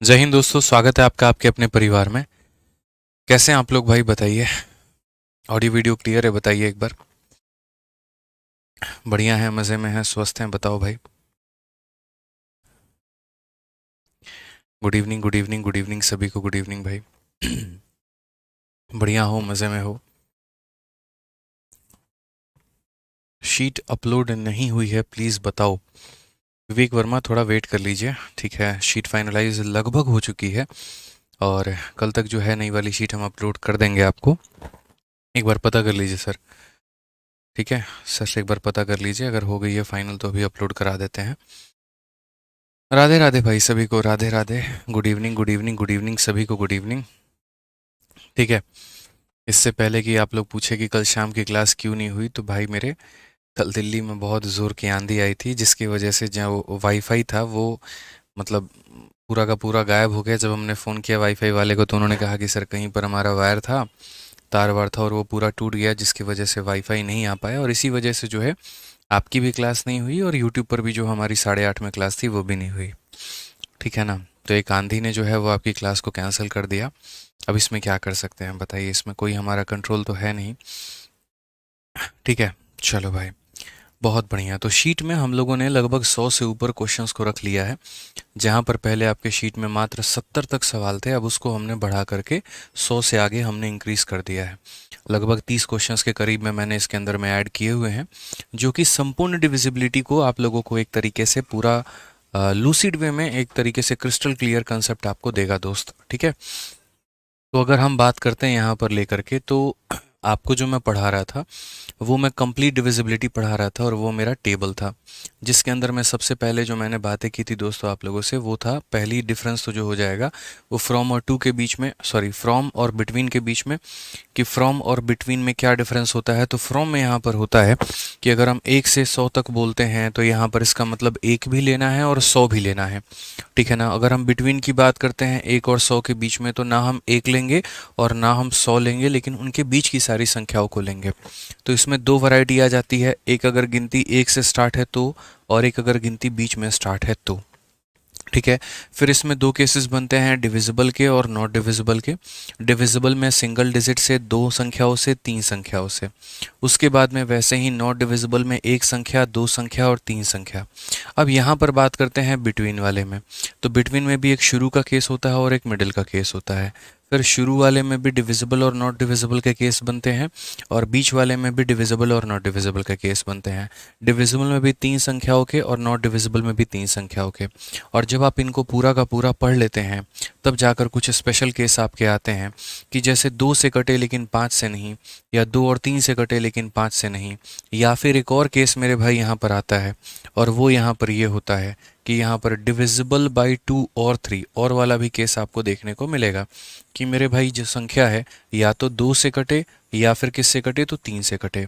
जय हिंद दोस्तों, स्वागत है आपका आपके अपने परिवार में। कैसे हैं आप लोग भाई, बताइए। ऑडियो वीडियो क्लियर है, बताइए एक बार। बढ़िया है, मज़े में हैं, स्वस्थ हैं, बताओ भाई। Good evening, good evening, good evening सभी को, गुड इवनिंग भाई। बढ़िया हो, मज़े में हो। शीट अपलोड नहीं हुई है, प्लीज़ बताओ। विवेक वर्मा, थोड़ा वेट कर लीजिए, ठीक है। शीट फाइनलाइज लगभग हो चुकी है और कल तक जो है नई वाली शीट हम अपलोड कर देंगे आपको। एक बार पता कर लीजिए सर, ठीक है। सर से एक बार पता कर लीजिए, अगर हो गई है फाइनल तो अभी अपलोड करा देते हैं। राधे राधे भाई सभी को, Radhe Radhe. Good evening, good evening, good evening सभी को, गुड इवनिंग। ठीक है। इससे पहले कि आप लोग पूछे कि कल शाम की क्लास क्यों नहीं हुई, तो भाई मेरे कल दिल्ली में बहुत ज़ोर की आंधी आई थी, जिसकी वजह से जो वाईफाई था वो मतलब पूरा का पूरा गायब हो गया। जब हमने फ़ोन किया वाईफाई वाले को तो उन्होंने कहा कि सर कहीं पर हमारा वायर था, तार वार था, और वो पूरा टूट गया, जिसकी वजह से वाईफाई नहीं आ पाया, और इसी वजह से जो है आपकी भी क्लास नहीं हुई और यूट्यूब पर भी जो हमारी 8:30 में क्लास थी वो भी नहीं हुई। ठीक है ना। तो एक आंधी ने जो है वो आपकी क्लास को कैंसिल कर दिया। अब इसमें क्या कर सकते हैं बताइए, इसमें कोई हमारा कंट्रोल तो है नहीं। ठीक है, चलो भाई, बहुत बढ़िया। तो शीट में हम लोगों ने लगभग 100 से ऊपर क्वेश्चंस को रख लिया है। जहां पर पहले आपके शीट में मात्र 70 तक सवाल थे, अब उसको हमने बढ़ा करके 100 से आगे हमने इंक्रीज कर दिया है। लगभग 30 क्वेश्चंस के करीब में मैंने इसके अंदर में ऐड किए हुए हैं, जो कि संपूर्ण डिविजिबिलिटी को आप लोगों को एक तरीके से पूरा लूसिड वे में, एक तरीके से क्रिस्टल क्लियर कंसेप्ट आपको देगा दोस्त। ठीक है। तो अगर हम बात करते हैं यहाँ पर लेकर के, तो आपको जो मैं पढ़ा रहा था वो मैं कंप्लीट डिविजिबिलिटी पढ़ा रहा था, और वो मेरा टेबल था, जिसके अंदर मैं सबसे पहले जो मैंने बातें की थी दोस्तों आप लोगों से, वो था पहली डिफरेंस तो जो हो जाएगा वो फ्रॉम और टू के बीच में, सॉरी फ्रॉम और बिटवीन के बीच में, कि फ्रॉम और बिटवीन में क्या डिफरेंस होता है। तो फ्रॉम में यहाँ पर होता है कि अगर हम 1 से 100 तक बोलते हैं तो यहाँ पर इसका मतलब 1 भी लेना है और 100 भी लेना है। ठीक है ना। अगर हम बिटवीन की बात करते हैं 1 और 100 के बीच में, तो ना हम 1 लेंगे और ना हम 100 लेंगे, लेकिन उनके बीच की सारी संख्याओं को लेंगे। तो इसमें दो वैरायटी आ जाती है, एक अगर गिनती 1 से स्टार्ट है तो, और एक अगर गिनती बीच में स्टार्ट है तो। ठीक है। फिर इसमें दो केसेस बनते हैं, डिविजिबल के और नॉट डिविजिबल के। डिविजिबल में सिंगल डिजिट से, दो संख्याओं से, तीन संख्याओं से। उसके बाद में वैसे ही नॉट डिविजिबल में एक संख्या, दो संख्या और तीन संख्या। अब यहाँ पर बात करते हैं बिटवीन वाले में। तो बिटवीन में भी एक शुरू का केस होता है और एक मिडिल का केस होता है। फिर शुरू वाले में भी डिविजिबल और नॉट डिविजिबल के केस बनते हैं, और बीच वाले में भी डिविजिबल और नॉट डिविजिबल के केस बनते हैं। डिविजिबल में भी तीन संख्याओं के और नॉट डिविजिबल में भी तीन संख्याओं के। और जब आप इनको पूरा का पूरा पढ़ लेते हैं, तब जाकर कुछ स्पेशल केस आपके आते हैं, कि जैसे 2 से कटे लेकिन 5 से नहीं, या 2 और 3 से कटे लेकिन 5 से नहीं। या फिर एक और केस मेरे भाई यहाँ पर आता है, और वो यहाँ पर ये होता है कि यहाँ पर डिविजिबल बाई 2 और 3 और वाला भी केस आपको देखने को मिलेगा, कि मेरे भाई जो संख्या है या तो 2 से कटे, या फिर किससे कटे, तो 3 से कटे।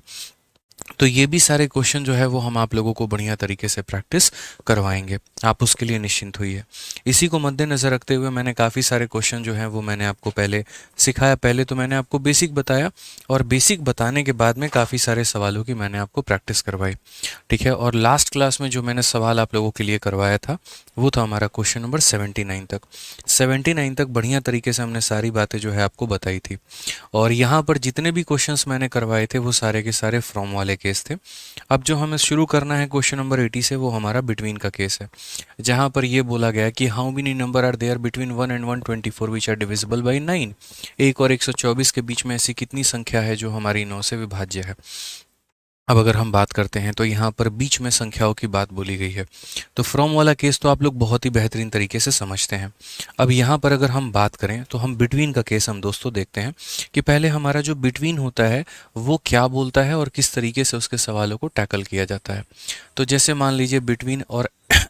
तो ये भी सारे क्वेश्चन जो है वो हम आप लोगों को बढ़िया तरीके से प्रैक्टिस करवाएंगे, आप उसके लिए निश्चिंत होइए। इसी को मद्देनज़र रखते हुए मैंने काफ़ी सारे क्वेश्चन जो हैं वो मैंने आपको पहले सिखाया। पहले तो मैंने आपको बेसिक बताया, और बेसिक बताने के बाद में काफ़ी सारे सवालों की मैंने आपको प्रैक्टिस करवाई। ठीक है। और लास्ट क्लास में जो मैंने सवाल आप लोगों के लिए करवाया था वो था हमारा क्वेश्चन नंबर 79 तक। 79 तक बढ़िया तरीके से हमने सारी बातें जो है आपको बताई थी। और यहाँ पर जितने भी क्वेश्चंस मैंने करवाए थे वो सारे के सारे फ्रॉम वाले केस थे। अब जो हमें शुरू करना है क्वेश्चन नंबर 80 से, वो हमारा बिटवीन का केस है, जहाँ पर ये बोला गया कि how many number are there between 1 and 124 which are divisible by 9। 1 और 124 के बीच में ऐसी कितनी संख्या है जो हमारी 9 से विभाज्य है। अब अगर हम बात करते हैं तो यहाँ पर बीच में संख्याओं की बात बोली गई है। तो फ्रॉम वाला केस तो आप लोग बहुत ही बेहतरीन तरीके से समझते हैं। अब यहाँ पर अगर हम बात करें तो हम बिटवीन का केस हम दोस्तों देखते हैं, कि पहले हमारा जो बिटवीन होता है वो क्या बोलता है और किस तरीके से उसके सवालों को टैकल किया जाता है। तो जैसे मान लीजिए बिटवीन और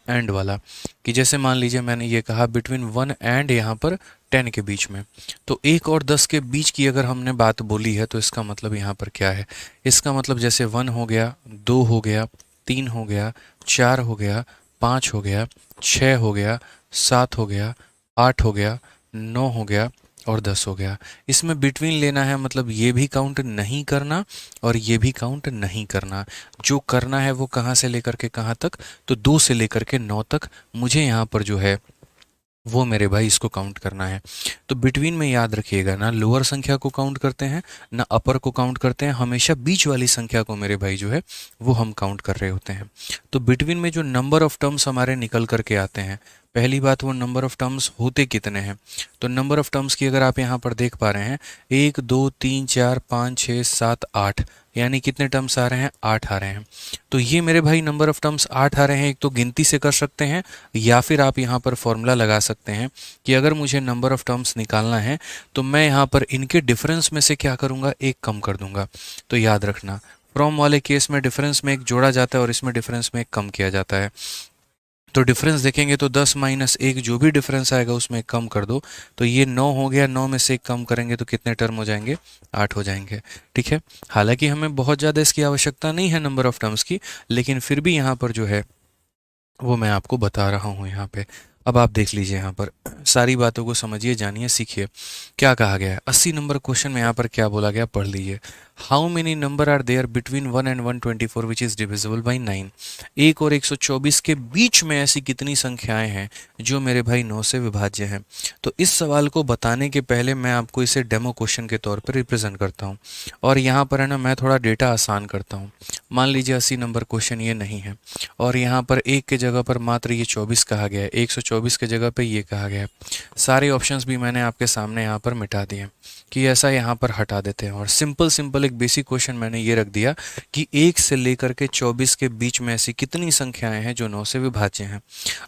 एंड वाला, कि जैसे मान लीजिए मैंने ये कहा बिटवीन 1 एंड यहाँ पर 10 के बीच में, तो 1 और 10 के बीच की अगर हमने बात बोली है तो इसका मतलब यहाँ पर क्या है। इसका मतलब जैसे 1 हो गया, 2 हो गया, 3 हो गया, 4 हो गया, 5 हो गया, 6 हो गया, 7 हो गया, 8 हो गया, 9 हो गया और 10 हो गया। इसमें बिटवीन लेना है, मतलब ये भी काउंट नहीं करना और ये भी काउंट नहीं करना। जो करना है वो कहाँ से लेकर के कहाँ तक, तो 2 से लेकर के 9 तक मुझे यहाँ पर जो है वो मेरे भाई इसको काउंट करना है। तो बिटवीन में याद रखिएगा, ना लोअर संख्या को काउंट करते हैं ना अपर को काउंट करते हैं, हमेशा बीच वाली संख्या को मेरे भाई जो है वो हम काउंट कर रहे होते हैं। तो बिटवीन में जो नंबर ऑफ टर्म्स हमारे निकल करके आते हैं, पहली बात वो नंबर ऑफ टर्म्स होते कितने हैं। तो नंबर ऑफ टर्म्स की अगर आप यहाँ पर देख पा रहे हैं, 1 2 3 4 5 6 7 8, यानी कितने टर्म्स आ रहे हैं, 8 आ रहे हैं। तो ये मेरे भाई नंबर ऑफ टर्म्स 8 आ रहे हैं। एक तो गिनती से कर सकते हैं, या फिर आप यहाँ पर फॉर्मूला लगा सकते हैं कि अगर मुझे नंबर ऑफ टर्म्स निकालना है तो मैं यहाँ पर इनके डिफरेंस में से क्या करूँगा, एक कम कर दूंगा। तो याद रखना, फ्रॉम वाले केस में डिफरेंस में एक जोड़ा जाता है और इसमें डिफरेंस में एक कम किया जाता है। तो डिफरेंस देखेंगे तो 10 माइनस 1, जो भी डिफरेंस आएगा उसमें एक कम कर दो। तो ये 9 हो गया, 9 में से एक कम करेंगे तो कितने टर्म हो जाएंगे, 8 हो जाएंगे। ठीक है, हालांकि हमें बहुत ज़्यादा इसकी आवश्यकता नहीं है नंबर ऑफ टर्म्स की, लेकिन फिर भी यहाँ पर जो है वो मैं आपको बता रहा हूँ यहाँ पे। अब आप देख लीजिए, यहाँ पर सारी बातों को समझिए, जानिए, सीखिए। क्या कहा गया है 80 नंबर क्वेश्चन में, यहाँ पर क्या बोला गया, पढ़ लीजिए। How many number are there between 1 and 124 which is divisible by 9। 1 और 124 के बीच में ऐसी कितनी संख्याएं हैं जो मेरे भाई 9 से विभाज्य हैं। तो इस सवाल को बताने के पहले मैं आपको इसे डेमो क्वेश्चन के तौर पर रिप्रेजेंट करता हूँ, और यहाँ पर है ना मैं थोड़ा डेटा आसान करता हूँ। मान लीजिए 80 नंबर क्वेश्चन ये नहीं है, और यहाँ पर 1 के जगह पर मात्र ये 24 कहा गया है, 124 के जगह पे ये कहा गया है। सारे ऑप्शंस भी मैंने आपके सामने यहाँ पर मिटा दिए कि ऐसा यहाँ पर हटा देते हैं, और सिंपल सिंपल एक बेसिक क्वेश्चन मैंने ये रख दिया कि 1 से लेकर के 24 के बीच में ऐसी कितनी संख्याएं हैं जो 9 से विभाज्य हैं।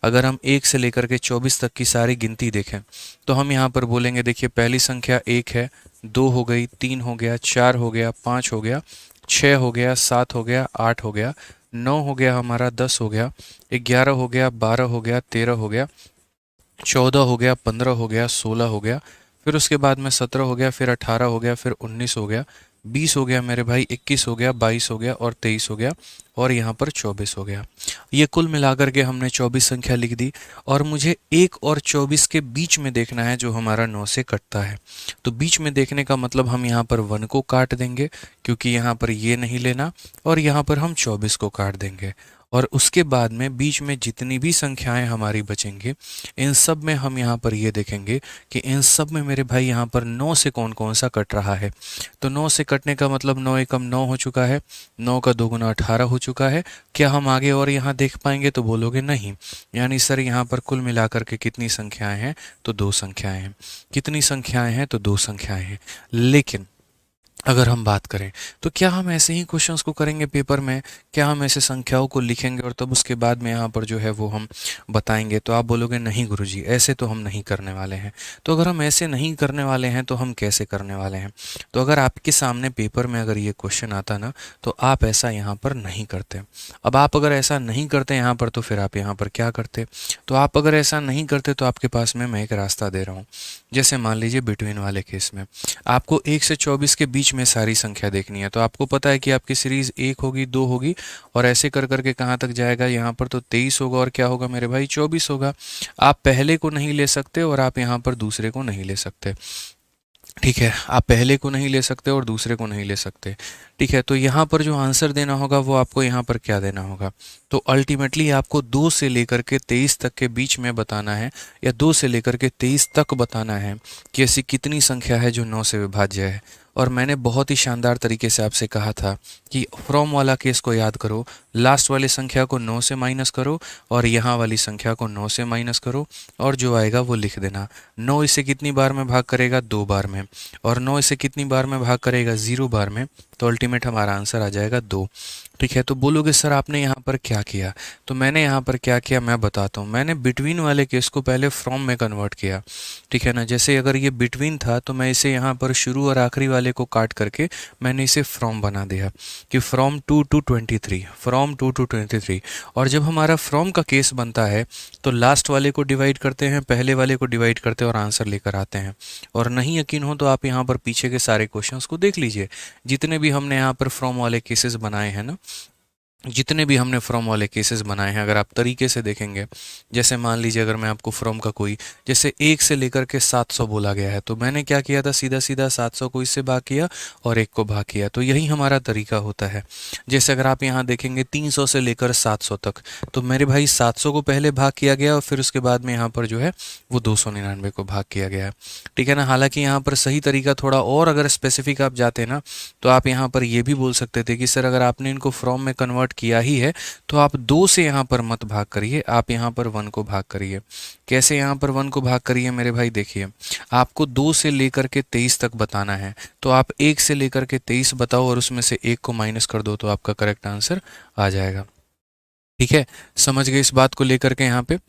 अगर हम 1 से लेकर के 24 तक की सारी गिनती देखें तो हम यहाँ पर बोलेंगे, देखिए पहली संख्या 1 है, 2 हो गई, 3 हो गया, 4 हो गया, 5 हो गया, 6 हो गया, 7 हो गया, 8 हो गया, 9 हो गया हमारा, 10 हो गया, 11 हो गया, 12 हो गया, 13 हो गया, 14 हो गया, 15 हो गया, 16 हो गया, फिर उसके बाद में 17 हो गया, फिर 18 हो गया, फिर 19 हो गया, 20 हो गया मेरे भाई, 21 हो गया, 22 हो गया और 23 हो गया, और यहाँ पर 24 हो गया। ये कुल मिलाकर के हमने 24 संख्या लिख दी, और मुझे 1 और 24 के बीच में देखना है जो हमारा 9 से कटता है। तो बीच में देखने का मतलब हम यहाँ पर 1 को काट देंगे, क्योंकि यहाँ पर ये नहीं लेना, और यहाँ पर हम 24 को काट देंगे, और उसके बाद में बीच में जितनी भी संख्याएं हमारी बचेंगी इन सब में हम यहाँ पर ये देखेंगे कि इन सब में मेरे भाई यहाँ पर 9 से कौन कौन सा कट रहा है। तो 9 से कटने का मतलब 9 एकम 9 हो चुका है, 9 का 2 गुना 18 हो चुका है। क्या हम आगे और यहाँ देख पाएंगे, तो बोलोगे नहीं। यानी सर यहाँ पर कुल मिलाकर के कितनी संख्याएं हैं, तो 2 संख्याएं हैं। कितनी संख्याएं हैं, तो 2 संख्याएं हैं। लेकिन अगर हम बात करें तो क्या हम ऐसे ही क्वेश्चंस को करेंगे पेपर में, क्या हम ऐसे संख्याओं को लिखेंगे और तब उसके बाद में यहाँ पर जो है वो हम बताएंगे। तो आप बोलोगे नहीं गुरुजी, ऐसे तो हम नहीं करने वाले हैं। तो अगर हम ऐसे नहीं करने वाले हैं तो हम कैसे करने वाले हैं। तो अगर आपके सामने पेपर में अगर ये क्वेश्चन आता ना, तो आप ऐसा यहाँ पर नहीं करते। अब आप अगर ऐसा नहीं करते यहाँ पर, तो फिर आप यहाँ पर क्या करते। तो आप अगर ऐसा नहीं करते तो आपके पास में मैं एक रास्ता दे रहा हूँ। जैसे मान लीजिए बिटवीन वाले केस में आपको 1 से 24 के बीच में सारी संख्या देखनी है। तो आपको पता है कि आपकी सीरीज 1 होगी, 2 होगी, और ऐसे कर करके कहाँ तक जाएगा, यहाँ पर तो 23 होगा, और क्या होगा मेरे भाई, 24 होगा। आप पहले को नहीं ले सकते और आप यहाँ पर दूसरे को नहीं ले सकते। ठीक है, आप पहले को नहीं ले सकते और दूसरे को नहीं ले सकते। ठीक है, तो यहाँ पर जो आंसर देना होगा वो आपको यहाँ पर क्या देना होगा, तो अल्टीमेटली आपको 2 से लेकर के 23 तक के बीच में बताना है, या 2 से लेकर के 23 तक बताना है कि ऐसी कितनी संख्या है जो 9 से विभाज्य है। और मैंने बहुत ही शानदार तरीके से आपसे कहा था कि फ्रॉम वाला केस को याद करो, लास्ट वाली संख्या को 9 से माइनस करो, और यहाँ वाली संख्या को 9 से माइनस करो, और जो आएगा वो लिख देना। 9 इसे कितनी बार में भाग करेगा, 2 बार में, और 9 इसे कितनी बार में भाग करेगा, 0 बार में। तो अल्टीमेट हमारा आंसर आ जाएगा 2। ठीक है, तो बोलोगे सर आपने यहाँ पर क्या किया। तो मैंने यहाँ पर क्या किया मैं बताता हूँ। मैंने बिटवीन वाले केस को पहले फ्रॉम में कन्वर्ट किया। ठीक है ना, जैसे अगर ये बिटवीन था तो मैं इसे यहाँ पर शुरू और आखिरी वाले को काट करके मैंने इसे फ्रॉम बना दिया कि फ्रॉम 2 to 23, फ्रॉम 2 to 23। और जब हमारा फ्रॉम का केस बनता है तो लास्ट वाले को डिवाइड करते हैं, पहले वाले को डिवाइड करते हैं और आंसर लेकर आते हैं। और नहीं यकीन हो तो आप यहाँ पर पीछे के सारे क्वेश्चंस को देख लीजिए, जितने भी हमने यहाँ पर फ्रॉम वाले केसेस बनाए हैं ना, जितने भी हमने फ्रॉम वाले केसेस बनाए हैं, अगर आप तरीके से देखेंगे, जैसे मान लीजिए अगर मैं आपको फ्रॉम का कोई, जैसे 1 से लेकर के 700 बोला गया है, तो मैंने क्या किया था, सीधा सीधा 700 को इससे भाग किया और 1 को भाग किया। तो यही हमारा तरीका होता है। जैसे अगर आप यहाँ देखेंगे 300 से लेकर 700 तक, तो मेरे भाई 700 को पहले भाग किया गया और फिर उसके बाद में यहाँ पर जो है वो 299 को भाग किया गया है। ठीक है ना। हालांकि यहाँ पर सही तरीका थोड़ा और अगर स्पेसिफिक आप जाते ना, तो आप यहाँ पर ये भी बोल सकते थे कि सर अगर आपने इनको फ्रॉम में कन्वर्ट किया ही है तो आप 2 से यहाँ पर मत भाग करिए, आप यहाँ पर 1 को भाग करिए। कैसे यहाँ पर 1 को भाग करिए मेरे भाई, देखिए आपको 2 से लेकर के 23 तक बताना है, तो आप 1 से लेकर के 23 बताओ और उसमें से 1 को माइनस कर दो, तो आपका करेक्ट आंसर आ जाएगा। ठीक है, समझ गए इस बात को लेकर के यहाँ पे।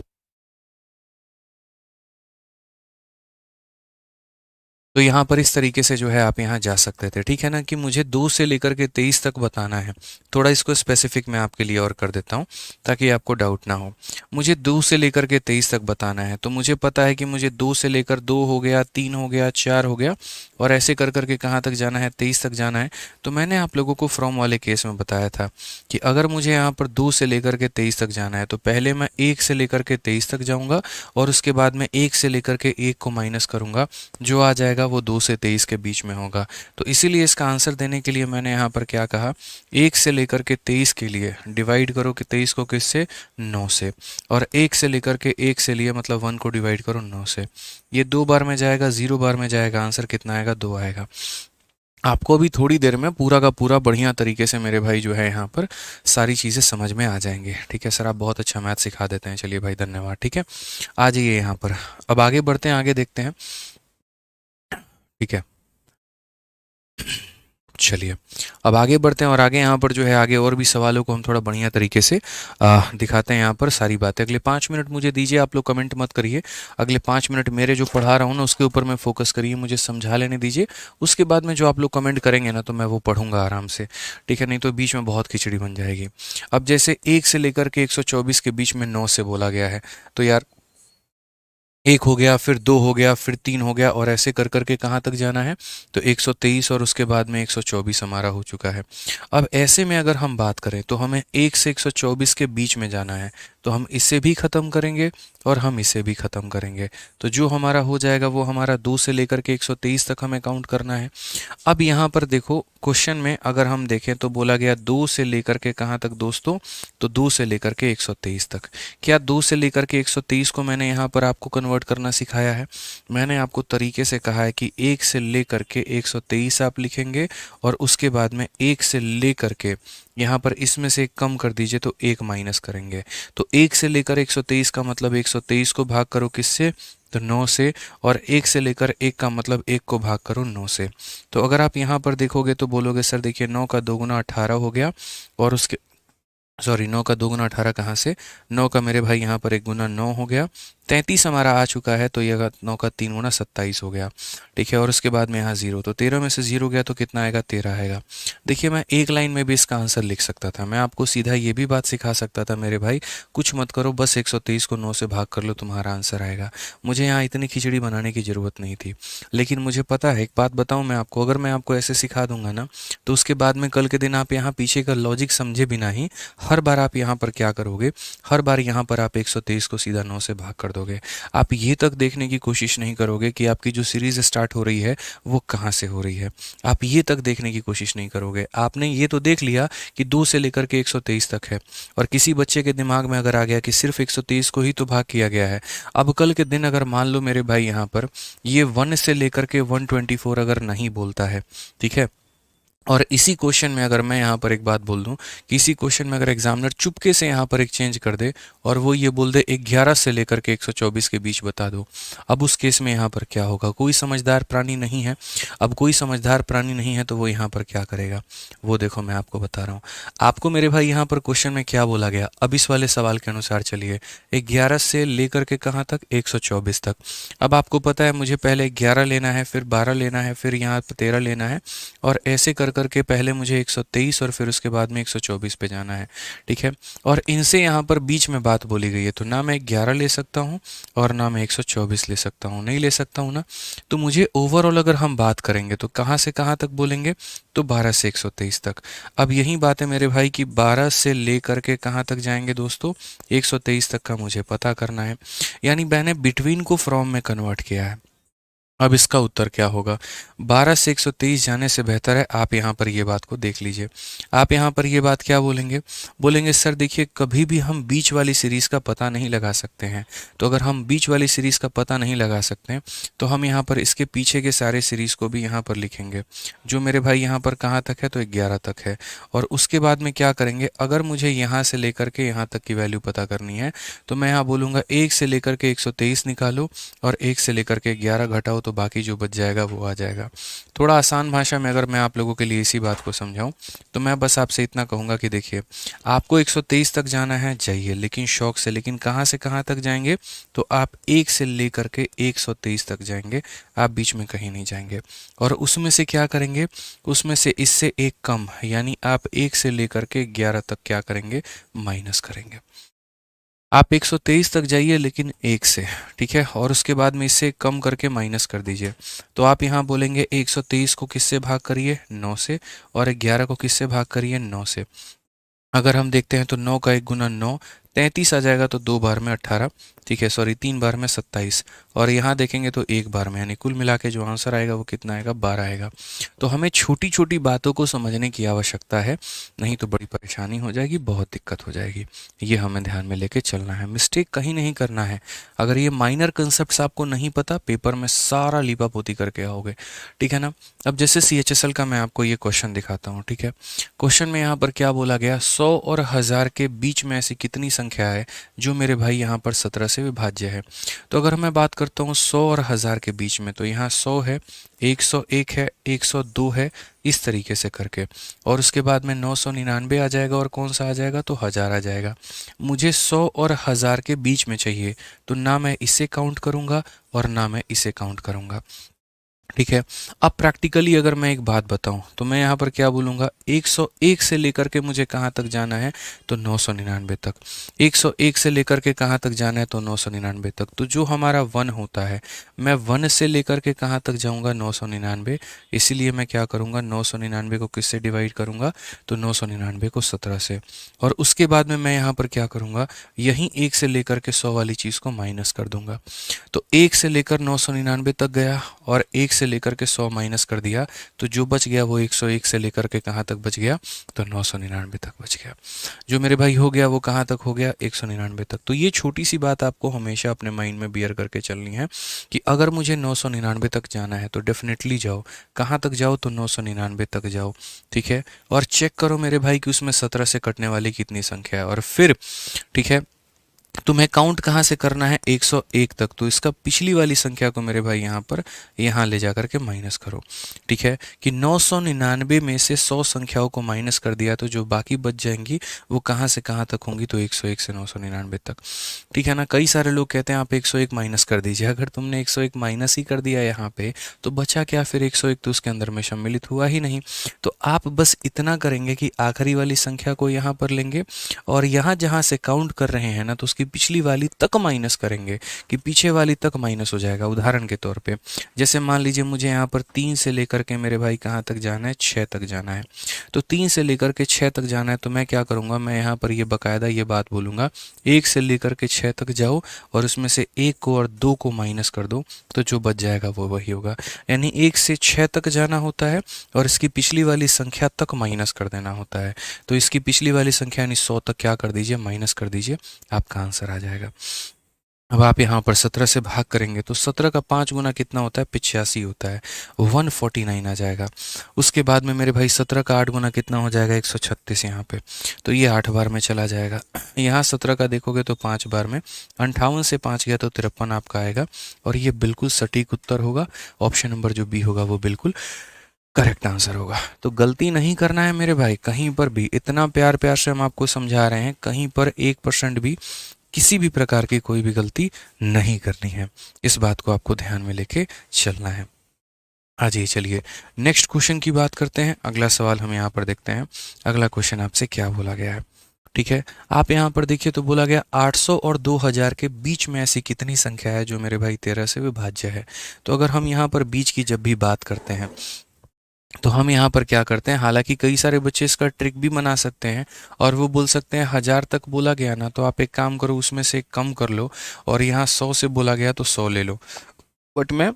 तो यहाँ पर इस तरीके से जो है आप यहाँ जा सकते थे। ठीक है ना, कि मुझे 2 से लेकर के 23 तक बताना है। थोड़ा इसको स्पेसिफिक मैं आपके लिए और कर देता हूँ ताकि आपको डाउट ना हो। मुझे 2 से लेकर के 23 तक बताना है, तो मुझे पता है कि मुझे 2 से लेकर 2 हो गया, 3 हो गया, 4 हो गया, और ऐसे कर करके कहाँ तक जाना है, 23 तक जाना है। तो मैंने आप लोगों को फ्रॉम वाले केस में बताया था कि अगर मुझे यहाँ पर 2 से लेकर के 23 तक जाना है, तो पहले मैं 1 से लेकर के 23 तक जाऊँगा और उसके बाद में 1 से लेकर के 1 को माइनस करूँगा, जो आ जाएगा वो 2 से 23 के बीच में होगा। तो इसीलिए इसका आंसर देने के लिए मैंने यहाँ पर क्या कहा, 1 से लेकर के 23 के लिए डिवाइड करो कि 23 को किससे, 9 से, और 1 से लेकर के 1 से लिए मतलब 1 को डिवाइड करो 9 से। ये 2 बार में जाएगा, 0 बार में जाएगा, आंसर कितना आएगा, 2 आएगा। आपको अभी थोड़ी देर में पूरा का पूरा बढ़िया तरीके से मेरे भाई जो है यहाँ पर सारी चीज़ें समझ में आ जाएंगे। ठीक है सर, आप बहुत अच्छा मैथ सिखा देते हैं, चलिए भाई धन्यवाद। ठीक है, आ जाइए यहाँ पर, अब आगे बढ़ते हैं, आगे देखते हैं। ठीक है, चलिए अब आगे बढ़ते हैं और आगे यहाँ पर जो है आगे और भी सवालों को हम थोड़ा बढ़िया तरीके से दिखाते हैं। यहाँ पर सारी बातें अगले 5 मिनट मुझे दीजिए, आप लोग कमेंट मत करिए। अगले 5 मिनट मेरे जो पढ़ा रहा हूँ ना उसके ऊपर मैं फोकस करिए, मुझे समझा लेने दीजिए। उसके बाद में जो आप लोग कमेंट करेंगे ना तो मैं वो पढ़ूंगा आराम से। ठीक है, नहीं तो बीच में बहुत खिचड़ी बन जाएगी। अब जैसे 1 से लेकर के 124 के बीच में 9 से बोला गया है, तो यार 1 हो गया, फिर 2 हो गया, फिर 3 हो गया, और ऐसे कर करके कहाँ तक जाना है, तो 123 और उसके बाद में 124 हमारा हो चुका है। अब ऐसे में अगर हम बात करें तो हमें 1 से 124 के बीच में जाना है, तो हम इसे भी ख़त्म करेंगे और हम इसे भी ख़त्म करेंगे। तो जो हमारा हो जाएगा वो हमारा 2 से लेकर के 123 तक हमें काउंट करना है। अब यहाँ पर देखो क्वेश्चन में अगर हम देखें तो बोला गया 2 से लेकर के कहाँ तक दोस्तों, तो 2 से लेकर के 123 तक। क्या 2 से लेकर के 123 को मैंने यहाँ पर आपको कन्वर्ट करना सिखाया है? मैंने आपको तरीके से कहा है कि 1 से लेकर के 123 आप लिखेंगे और उसके बाद में 1 से लेकर के यहाँ पर इसमें से एक कम कर दीजिए तो 1 माइनस करेंगे। तो 1 से लेकर 123 का मतलब 123 को भाग करो किससे, तो 9 से, और 1 से लेकर 1 का मतलब 1 को भाग करो 9 से। तो अगर आप यहाँ पर देखोगे तो बोलोगे सर देखिए 9 का 2 गुना 18 हो गया, और उसके सॉरी 9 का 2 गुना 18 कहाँ से, 9 का मेरे भाई यहाँ पर 1 गुना 9 हो गया, 33 हमारा आ चुका है, तो ये 9 का 3 गुना 27 हो गया। ठीक है, और उसके बाद में यहाँ 0, तो 13 में से 0 गया तो कितना आएगा, 13 आएगा। देखिए मैं एक लाइन में भी इसका आंसर लिख सकता था, मैं आपको सीधा ये भी बात सिखा सकता था मेरे भाई, कुछ मत करो, बस 123 को 9 से भाग कर लो, तुम्हारा आंसर आएगा। मुझे यहाँ इतनी खिचड़ी बनाने की ज़रूरत नहीं थी। लेकिन मुझे पता है, एक बात बताऊँ मैं आपको, अगर मैं आपको ऐसे सिखा दूंगा ना, तो उसके बाद में कल के दिन आप यहाँ पीछे का लॉजिक समझे बिना ही हर बार आप यहाँ पर क्या करोगे, हर बार यहाँ पर आप 123 को सीधा 9 से भाग कर दोगे। आप ये तक देखने की कोशिश नहीं करोगे कि आपकी जो सीरीज़ स्टार्ट हो रही है वो कहाँ से हो रही है। आप ये तक देखने की कोशिश नहीं करोगे। आपने ये तो देख लिया कि 2 से लेकर के 123 तक है, और किसी बच्चे के दिमाग में अगर आ गया कि सिर्फ 123 को ही तो भाग किया गया है। अब कल के दिन अगर मान लो मेरे भाई यहाँ पर ये 1 से लेकर के 124 अगर नहीं बोलता है, ठीक है, और इसी क्वेश्चन में अगर मैं यहाँ पर एक बात बोल दूँ कि इसी क्वेश्चन में अगर एग्जामिनर चुपके से यहाँ पर एक चेंज कर दे और वो ये बोल दे 11 से लेकर के 124 के बीच बता दो, अब उस केस में यहाँ पर क्या होगा, कोई समझदार प्राणी नहीं है। अब कोई समझदार प्राणी नहीं है तो वो यहाँ पर क्या करेगा, वो देखो मैं आपको बता रहा हूँ। आपको मेरे भाई यहाँ पर क्वेश्चन में क्या बोला गया, अब इस वाले सवाल के अनुसार चलिए, 11 से लेकर के कहाँ तक, 124 तक। अब आपको पता है मुझे पहले 11 लेना है, फिर 12 लेना है, फिर यहाँ पर 13 लेना है, और ऐसे कर करके पहले मुझे 123 और फिर उसके बाद में 124 पे जाना है, ठीक है। और इनसे यहाँ पर बीच में बात बोली गई है, तो ना मैं 11 ले सकता हूँ और ना मैं 124 ले सकता हूँ, नहीं ले सकता हूँ ना। तो मुझे ओवरऑल अगर हम बात करेंगे तो कहाँ से कहाँ तक बोलेंगे, तो 12 से 123 तक। अब यही बात है मेरे भाई कि 12 से ले करके कहाँ तक जाएंगे दोस्तों, 123 तक का मुझे पता करना है, यानी मैंने बिटवीन को फ्रॉम में कन्वर्ट किया है। अब इसका उत्तर क्या होगा, 12 से 123 जाने से बेहतर है आप यहाँ पर ये बात को देख लीजिए। आप यहाँ पर ये बात क्या बोलेंगे, बोलेंगे सर देखिए कभी भी हम बीच वाली सीरीज़ का पता नहीं लगा सकते हैं। तो अगर हम बीच वाली सीरीज़ का पता नहीं लगा सकते हैं तो हम यहाँ पर इसके पीछे के सारे सीरीज़ को भी यहाँ पर लिखेंगे, जो मेरे भाई यहाँ पर कहाँ तक है, तो 11 तक है। और उसके बाद में क्या करेंगे, अगर मुझे यहाँ से लेकर के यहाँ तक की वैल्यू पता करनी है तो मैं यहाँ बोलूँगा 1 से लेकर के 123 निकालो और 1 से लेकर के 11 घटाओ, तो बाकी जो बच जाएगा वो आ जाएगा। थोड़ा आसान भाषा में अगर मैं आप लोगों के लिए इसी बात को समझाऊं तो मैं बस आपसे इतना कहूँगा कि देखिए आपको 123 तक जाना है, जाइए लेकिन शौक से, लेकिन कहाँ से कहाँ तक जाएंगे, तो आप 1 से लेकर के 123 तक जाएंगे, आप बीच में कहीं नहीं जाएंगे। और उसमें से क्या करेंगे, उसमें से इससे एक कम, यानी आप 1 से लेकर के 11 तक क्या करेंगे, माइनस करेंगे। आप 123 तक जाइए लेकिन 1 से, ठीक है, और उसके बाद में इससे कम करके माइनस कर दीजिए। तो आप यहाँ बोलेंगे 123 को किससे भाग करिए, 9 से, और 11 को किससे भाग करिए, 9 से। अगर हम देखते हैं तो 9 का 1 गुना 9 33 आ जाएगा, तो 2 बार में 18, ठीक है, सॉरी 3 बार में 27, और यहाँ देखेंगे तो 1 बार में, यानी कुल मिला के जो आंसर आएगा वो कितना आएगा, 12 आएगा। तो हमें छोटी छोटी बातों को समझने की आवश्यकता है, नहीं तो बड़ी परेशानी हो जाएगी, बहुत दिक्कत हो जाएगी। ये हमें ध्यान में लेके चलना है, मिस्टेक कहीं नहीं करना है। अगर ये माइनर कंसेप्ट आपको नहीं पता, पेपर में सारा लीपापोती करके आओगे, ठीक है ना। अब जैसे CHSL का मैं आपको ये क्वेश्चन दिखाता हूँ, ठीक है। क्वेश्चन में यहाँ पर क्या बोला गया, 100 और 1000 के बीच में ऐसी कितनी संख्या है जो मेरे भाई यहाँ पर 17 से विभाज्य है। तो अगर मैं बात करता हूँ 100 और 1000 के बीच में, तो यहाँ 100 है, 101 है, 102 है, इस तरीके से करके, और उसके बाद में 999 आ जाएगा, और कौन सा आ जाएगा, तो 1000 आ जाएगा। मुझे 100 और 1000 के बीच में चाहिए, तो ना मैं इसे काउंट करूँगा और ना मैं इसे काउंट करूँगा, ठीक है। अब प्रैक्टिकली अगर मैं एक बात बताऊं तो मैं यहाँ पर क्या बोलूँगा, 101 से लेकर के मुझे कहाँ तक जाना है, तो 999 तक। 101 से लेकर के कहाँ तक जाना है, तो 999 तक। तो जो हमारा 1 होता है, मैं 1 से लेकर के कहाँ तक जाऊँगा, 999। इसीलिए मैं क्या करूँगा, 999 को किससे डिवाइड करूँगा, तो 999 को 17 से। और उसके बाद में मैं यहाँ पर क्या करूँगा, यहीं 1 से लेकर के 100 वाली चीज़ को माइनस कर दूंगा। तो 1 से लेकर 999 तक गया और 1 से लेकर के 100 माइनस कर दिया, तो जो बच गया वो 101 से लेकर के कहाँ तक बच गया, तो 999 तक बच गया। जो मेरे भाई हो गया वो कहाँ तक हो गया, 199 तक। तो ये छोटी सी बात आपको हमेशा अपने माइंड में बियर करके चलनी है कि अगर मुझे 999 तक जाना है तो डेफिनेटली जाओ, कहाँ तक जाओ, तो 999 तक जाओ, ठीक है। और चेक करो मेरे भाई कि उसमें 17 से कटने वाली कितनी संख्या है, और फिर ठीक है तुम्हें काउंट कहाँ से करना है, 101 तक। तो इसका पिछली वाली संख्या को मेरे भाई यहाँ पर यहाँ ले जा करके माइनस करो, ठीक है, कि 999 में से 100 संख्याओं को माइनस कर दिया तो जो बाकी बच जाएंगी वो कहाँ से कहाँ तक होंगी, तो 101 से 999 तक, ठीक है ना। कई सारे लोग कहते हैं आप 101 माइनस कर दीजिए, अगर तुमने 101 माइनस ही कर दिया यहाँ पे तो बचा क्या, फिर 101 तो उसके अंदर में सम्मिलित हुआ ही नहीं। तो आप बस इतना करेंगे कि आखिरी वाली संख्या को यहाँ पर लेंगे और यहाँ जहाँ से काउंट कर रहे हैं ना, तो उसकी पिछली वाली तक माइनस करेंगे कि पीछे वाली तक माइनस हो जाएगा। उदाहरण के तौर पे जैसे मान लीजिए मुझे यहाँ पर 3 से लेकर के मेरे भाई कहाँ तक जाना है, 6 तक जाना है। तो 3 से लेकर के 6 तक जाना है, तो मैं क्या करूँगा, मैं यहाँ पर ये बाकायदा ये बात बोलूँगा, 1 से लेकर के 6 तक जाओ और उसमें से 1 को और 2 को माइनस कर दो, तो जो बच जाएगा वो वही होगा। यानी 1 से 6 तक जाना होता है और इसकी पिछली वाली संख्या तक माइनस कर देना होता है। तो इसकी पिछली वाली संख्या यानी 100 तक क्या कर दीजिए, माइनस कर दीजिए, आपका आंसर आ जाएगा। अब आप यहाँ पर 17 से भाग करेंगे तो 17 का 5 गुना कितना होता है, 85 होता है, 149 आ जाएगा। उसके बाद में मेरे भाई 17 का 8 गुना कितना हो जाएगा, 136 यहाँ पे, तो ये 8 बार में चला जाएगा। यहाँ 17 का देखोगे तो 5 बार में, 58 से 5 गया तो 53 आपका आएगा, और ये बिल्कुल सटीक उत्तर होगा। ऑप्शन नंबर जो बी होगा वो बिल्कुल करेक्ट आंसर होगा। तो गलती नहीं करना है मेरे भाई कहीं पर भी, इतना प्यार प्यार से हम आपको समझा रहे हैं, कहीं पर 1% भी किसी भी प्रकार की कोई भी गलती नहीं करनी है। इस बात को आपको ध्यान में लेके चलना है। हाँ जी, चलिए नेक्स्ट क्वेश्चन की बात करते हैं। अगला सवाल हम यहाँ पर देखते हैं। अगला क्वेश्चन आपसे क्या बोला गया है, ठीक है। आप यहाँ पर देखिए तो बोला गया 800 और 2000 के बीच में ऐसी कितनी संख्या है जो मेरे भाई 13 से विभाज्य है। तो अगर हम यहाँ पर बीच की जब भी बात करते हैं तो हम यहाँ पर क्या करते हैं, हालांकि कई सारे बच्चे इसका ट्रिक भी बना सकते हैं और वो बोल सकते हैं 1000 तक बोला गया ना, तो आप एक काम करो उसमें से कम कर लो और यहाँ 100 से बोला गया तो 100 ले लो। बट मैं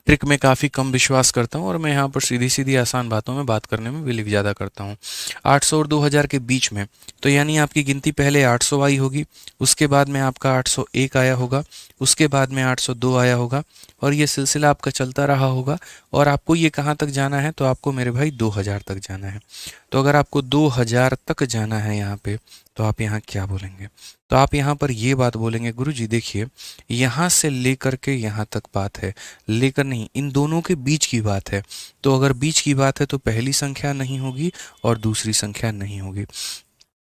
ट्रिक में काफ़ी कम विश्वास करता हूँ और मैं यहाँ पर सीधी सीधी आसान बातों में बात करने में बिलीव ज़्यादा करता हूँ। 800 और 2000 के बीच में, तो यानी आपकी गिनती पहले 800 आई होगी, उसके बाद में आपका 801 आया होगा, उसके बाद में 802 आया होगा और ये सिलसिला आपका चलता रहा होगा। और आपको ये कहाँ तक जाना है, तो आपको मेरे भाई 2000 तक जाना है। तो अगर आपको 2000 तक जाना है यहाँ पे, तो आप यहाँ क्या बोलेंगे, तो आप यहाँ पर ये बात बोलेंगे, गुरुजी देखिए यहाँ से लेकर के यहाँ तक बात है, लेकर नहीं, इन दोनों के बीच की बात है। तो अगर बीच की बात है तो पहली संख्या नहीं होगी और दूसरी संख्या नहीं होगी।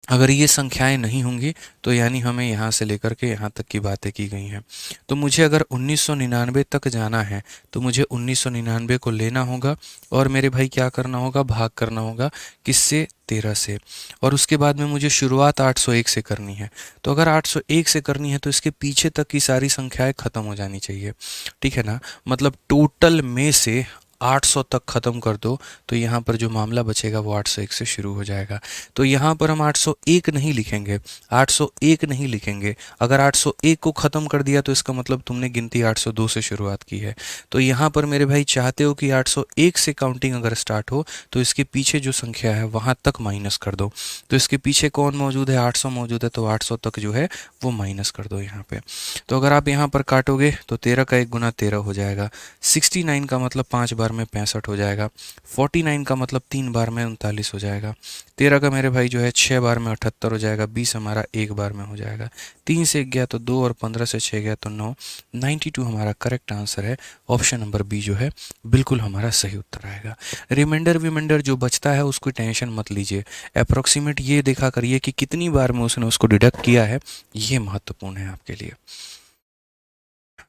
अगर ये संख्याएं नहीं होंगी तो यानी हमें यहाँ से लेकर के यहाँ तक की बातें की गई हैं। तो मुझे अगर 1999 तक जाना है तो मुझे 1999 को लेना होगा और मेरे भाई क्या करना होगा, भाग करना होगा किससे, 13 से। और उसके बाद में मुझे शुरुआत 801 से करनी है। तो अगर 801 से करनी है तो इसके पीछे तक की सारी संख्याएं खत्म हो जानी चाहिए, ठीक है ना। मतलब टोटल में से 800 तक ख़त्म कर दो तो यहाँ पर जो मामला बचेगा वो 801 से शुरू हो जाएगा। तो यहाँ पर हम 801 नहीं लिखेंगे, 801 नहीं लिखेंगे। अगर 801 को ख़त्म कर दिया तो इसका मतलब तुमने गिनती 802 से शुरुआत की है। तो यहाँ पर मेरे भाई चाहते हो कि 801 से काउंटिंग अगर स्टार्ट हो तो इसके पीछे जो संख्या है वहाँ तक माइनस कर दो। तो इसके पीछे कौन मौजूद है, 800 मौजूद है, तो 800 तक जो है वो माइनस कर दो यहाँ पे। तो अगर आप यहाँ पर काटोगे तो 13 का 1 गुना 13 हो जाएगा, 69 का मतलब 5 बार में 65 हो जाएगा, 49 का मतलब 3 बार में 39 हो जाएगा, 13 का मेरे भाई जो है 6 बार में 78 हो जाएगा, 20 हमारा 1 बार में हो जाएगा, 3 से 1 गया तो 2 और 15 से 6 गया तो 9, 92 हमारा करेक्ट आंसर है। ऑप्शन नंबर बी जो है बिल्कुल हमारा सही उत्तर आएगा। रिमाइंडर विमाइंडर जो बचता है उसको टेंशन मत लीजिए, अप्रोक्सीमेट ये देखा करिए कि कितनी बार में उसने उसको डिडक्ट किया है, ये महत्वपूर्ण है आपके लिए।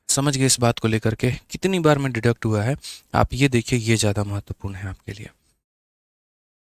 समझ गए इस बात को लेकर के, कितनी बार में डिडक्ट हुआ है आप ये देखिए, ये ज़्यादा महत्वपूर्ण है आपके लिए।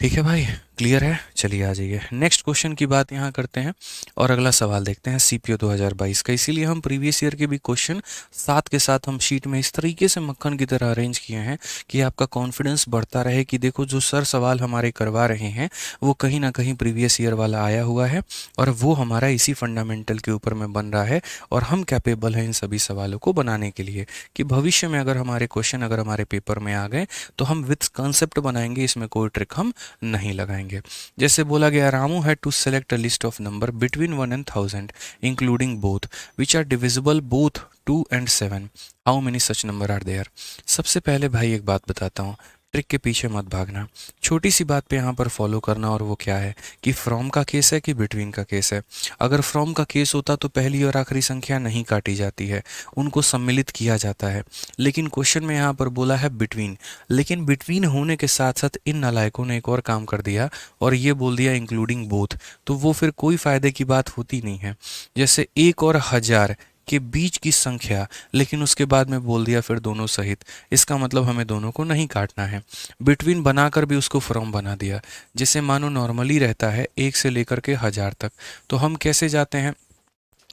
ठीक है भाई, क्लियर है। चलिए आ जाइए नेक्स्ट क्वेश्चन की बात यहाँ करते हैं और अगला सवाल देखते हैं सीपीओ 2022 का। इसीलिए हम प्रीवियस ईयर के भी क्वेश्चन साथ के साथ हम शीट में इस तरीके से मक्खन की तरह अरेंज किए हैं कि आपका कॉन्फिडेंस बढ़ता रहे कि देखो जो सर सवाल हमारे करवा रहे हैं वो कहीं ना कहीं प्रीवियस ईयर वाला आया हुआ है और वो हमारा इसी फंडामेंटल के ऊपर में बन रहा है और हम कैपेबल हैं इन सभी सवालों को बनाने के लिए कि भविष्य में अगर हमारे क्वेश्चन अगर हमारे पेपर में आ गए तो हम विथ कंसेप्ट बनाएंगे, इसमें कोई ट्रिक हम नहीं लगाएंगे। जैसे बोला गया, Ramu had to select a list of number between 1 and 1000 including both which are divisible both 2 and 7, how many such number are there. सबसे पहले भाई एक बात बताता हूँ, ट्रिक के पीछे मत भागना, छोटी सी बात पे यहाँ पर फॉलो करना, और वो क्या है कि फ्रॉम का केस है कि बिटवीन का केस है। अगर फ्रॉम का केस होता तो पहली और आखिरी संख्या नहीं काटी जाती है, उनको सम्मिलित किया जाता है। लेकिन क्वेश्चन में यहाँ पर बोला है बिटवीन, लेकिन बिटवीन होने के साथ साथ इन नालायकों ने एक और काम कर दिया और ये बोल दिया इंक्लूडिंग बोथ, तो वो फिर कोई फायदे की बात होती नहीं है। जैसे 1 और 1000 के बीच की संख्या, लेकिन उसके बाद में बोल दिया फिर दोनों सहित, इसका मतलब हमें दोनों को नहीं काटना है। बिटवीन बनाकर भी उसको फ्रॉम बना दिया, जैसे मानो नॉर्मली रहता है 1 से लेकर के 1000 तक, तो हम कैसे जाते हैं,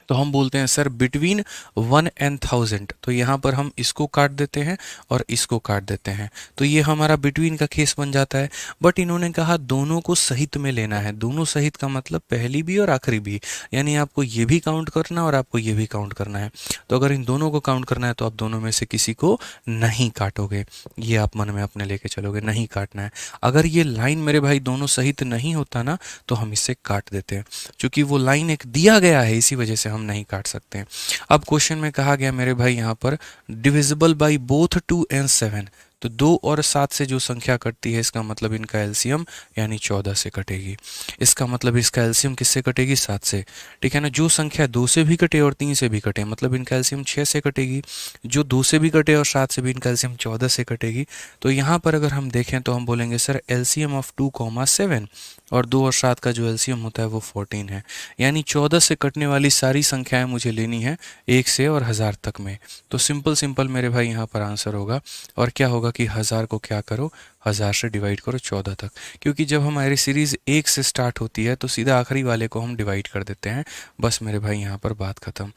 तो हम बोलते हैं सर बिटवीन 1 and 1000, तो यहाँ पर हम इसको काट देते हैं और इसको काट देते हैं, तो ये हमारा बिटवीन का केस बन जाता है। बट इन्होंने कहा दोनों को सहित में लेना है, दोनों सहित का मतलब पहली भी और आखिरी भी, यानी आपको ये भी काउंट करना और आपको ये भी काउंट करना है। तो अगर इन दोनों को काउंट करना है तो आप दोनों में से किसी को नहीं काटोगे, ये आप मन में अपने लेके चलोगे, नहीं काटना है। अगर ये लाइन मेरे भाई दोनों सहित नहीं होता ना तो हम इसे काट देते हैं, क्योंकि वो लाइन एक दिया गया है इसी वजह से हम नहीं काट सकते हैं। अब क्वेश्चन में कहा गया मेरे भाई यहाँ पर डिविजिबल बाय बोथ 2 and 7, तो 2 और 7 से जो संख्या कटती है इसका मतलब इनका एलसीएम यानी 14 से कटेगी। इसका मतलब इसका एलसीएम किससे कटेगी, 7 से, ठीक है ना। जो संख्या 2 से भी कटे और 3 से भी कटे मतलब इनका एलसीएम 6 से कटेगी, जो 2 से भी कटे और 7 से भी इनका एलसीएम 14 से कटेगी। तो यहाँ पर अगर हम देखें तो हम बोलेंगे सर एलसीएम ऑफ 2, 7 और 2 और 7 का जो एलसीएम होता है वो 14 है, यानी 14 से कटने वाली सारी संख्याएं मुझे लेनी है 1 से और 1000 तक में। तो सिंपल सिंपल मेरे भाई यहाँ पर आंसर होगा, और क्या होगा होगा कि 1000 को क्या करो, 1000 से डिवाइड करो 14 तक, क्योंकि जब हमारी सीरीज़ 1 से स्टार्ट होती है तो सीधा आखिरी वाले को हम डिवाइड कर देते हैं। बस मेरे भाई यहाँ पर बात ख़त्म।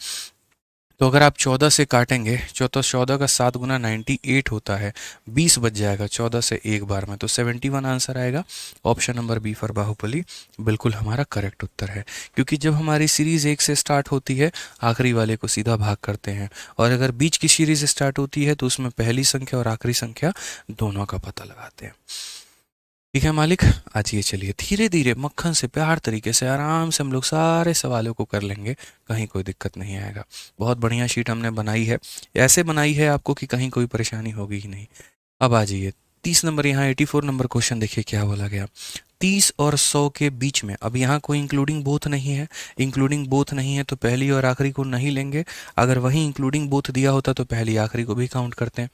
तो अगर आप 14 से काटेंगे, 14 का 7 गुना 98 होता है, 20 बच जाएगा 14 से एक बार में, तो 71 आंसर आएगा। Option number B for Baahubali बिल्कुल हमारा करेक्ट उत्तर है, क्योंकि जब हमारी सीरीज़ 1 से स्टार्ट होती है आखिरी वाले को सीधा भाग करते हैं, और अगर बीच की सीरीज़ स्टार्ट होती है तो उसमें पहली संख्या और आखिरी संख्या दोनों का पता लगाते हैं। ठीक है मालिक, आज ये चलिए धीरे धीरे मक्खन से प्यार तरीके से आराम से हम लोग सारे सवालों को कर लेंगे, कहीं कोई दिक्कत नहीं आएगा। बहुत बढ़िया शीट हमने बनाई है, ऐसे बनाई है आपको कि कहीं कोई परेशानी होगी ही नहीं। अब आ जाइए 30 नंबर, यहाँ 84 नंबर क्वेश्चन देखिए क्या बोला गया। 30 और 100 के बीच में, अब यहाँ कोई इंक्लूडिंग बोथ नहीं है, इंक्लूडिंग बोथ नहीं है तो पहली और आखिरी को नहीं लेंगे। अगर वहीं इंक्लूडिंग बोथ दिया होता तो पहली आखिरी को भी काउंट करते हैं।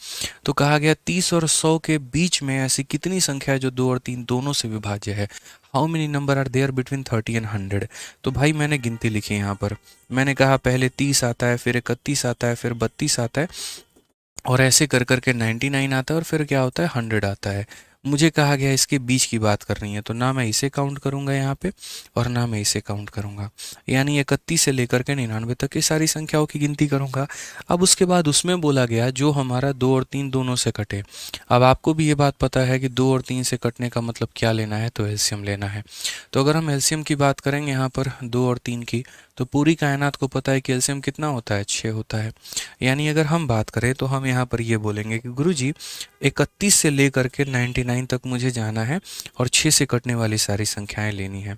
तो कहा गया 30 और 100 के बीच में ऐसी कितनी संख्या है जो 2 और 3 दोनों से विभाज्य है। How many number are there between 30 and 100। तो भाई मैंने गिनती लिखी यहाँ पर, मैंने कहा पहले 30 आता है, फिर 31 आता है, फिर 32 आता है, और ऐसे कर करके 99 आता है, और फिर क्या होता है 100 आता है। मुझे कहा गया इसके बीच की बात करनी है, तो ना मैं इसे काउंट करूंगा यहाँ पे और ना मैं इसे काउंट करूंगा, यानी 31 से लेकर के 99 तक की सारी संख्याओं की गिनती करूंगा। अब उसके बाद उसमें बोला गया जो हमारा 2 और 3 दोनों से कटे। अब आपको भी ये बात पता है कि 2 और 3 से कटने का मतलब क्या लेना है, तो एलसीएम लेना है। तो अगर हम एलसीएम की बात करेंगे यहाँ पर 2 और 3 की, तो पूरी कायनात को पता है कि एलसीएम कितना होता है, 6 होता है। यानी अगर हम बात करें तो हम यहाँ पर ये बोलेंगे कि गुरुजी 31 से लेकर के 99 तक मुझे जाना है और 6 से कटने वाली सारी संख्याएं लेनी है।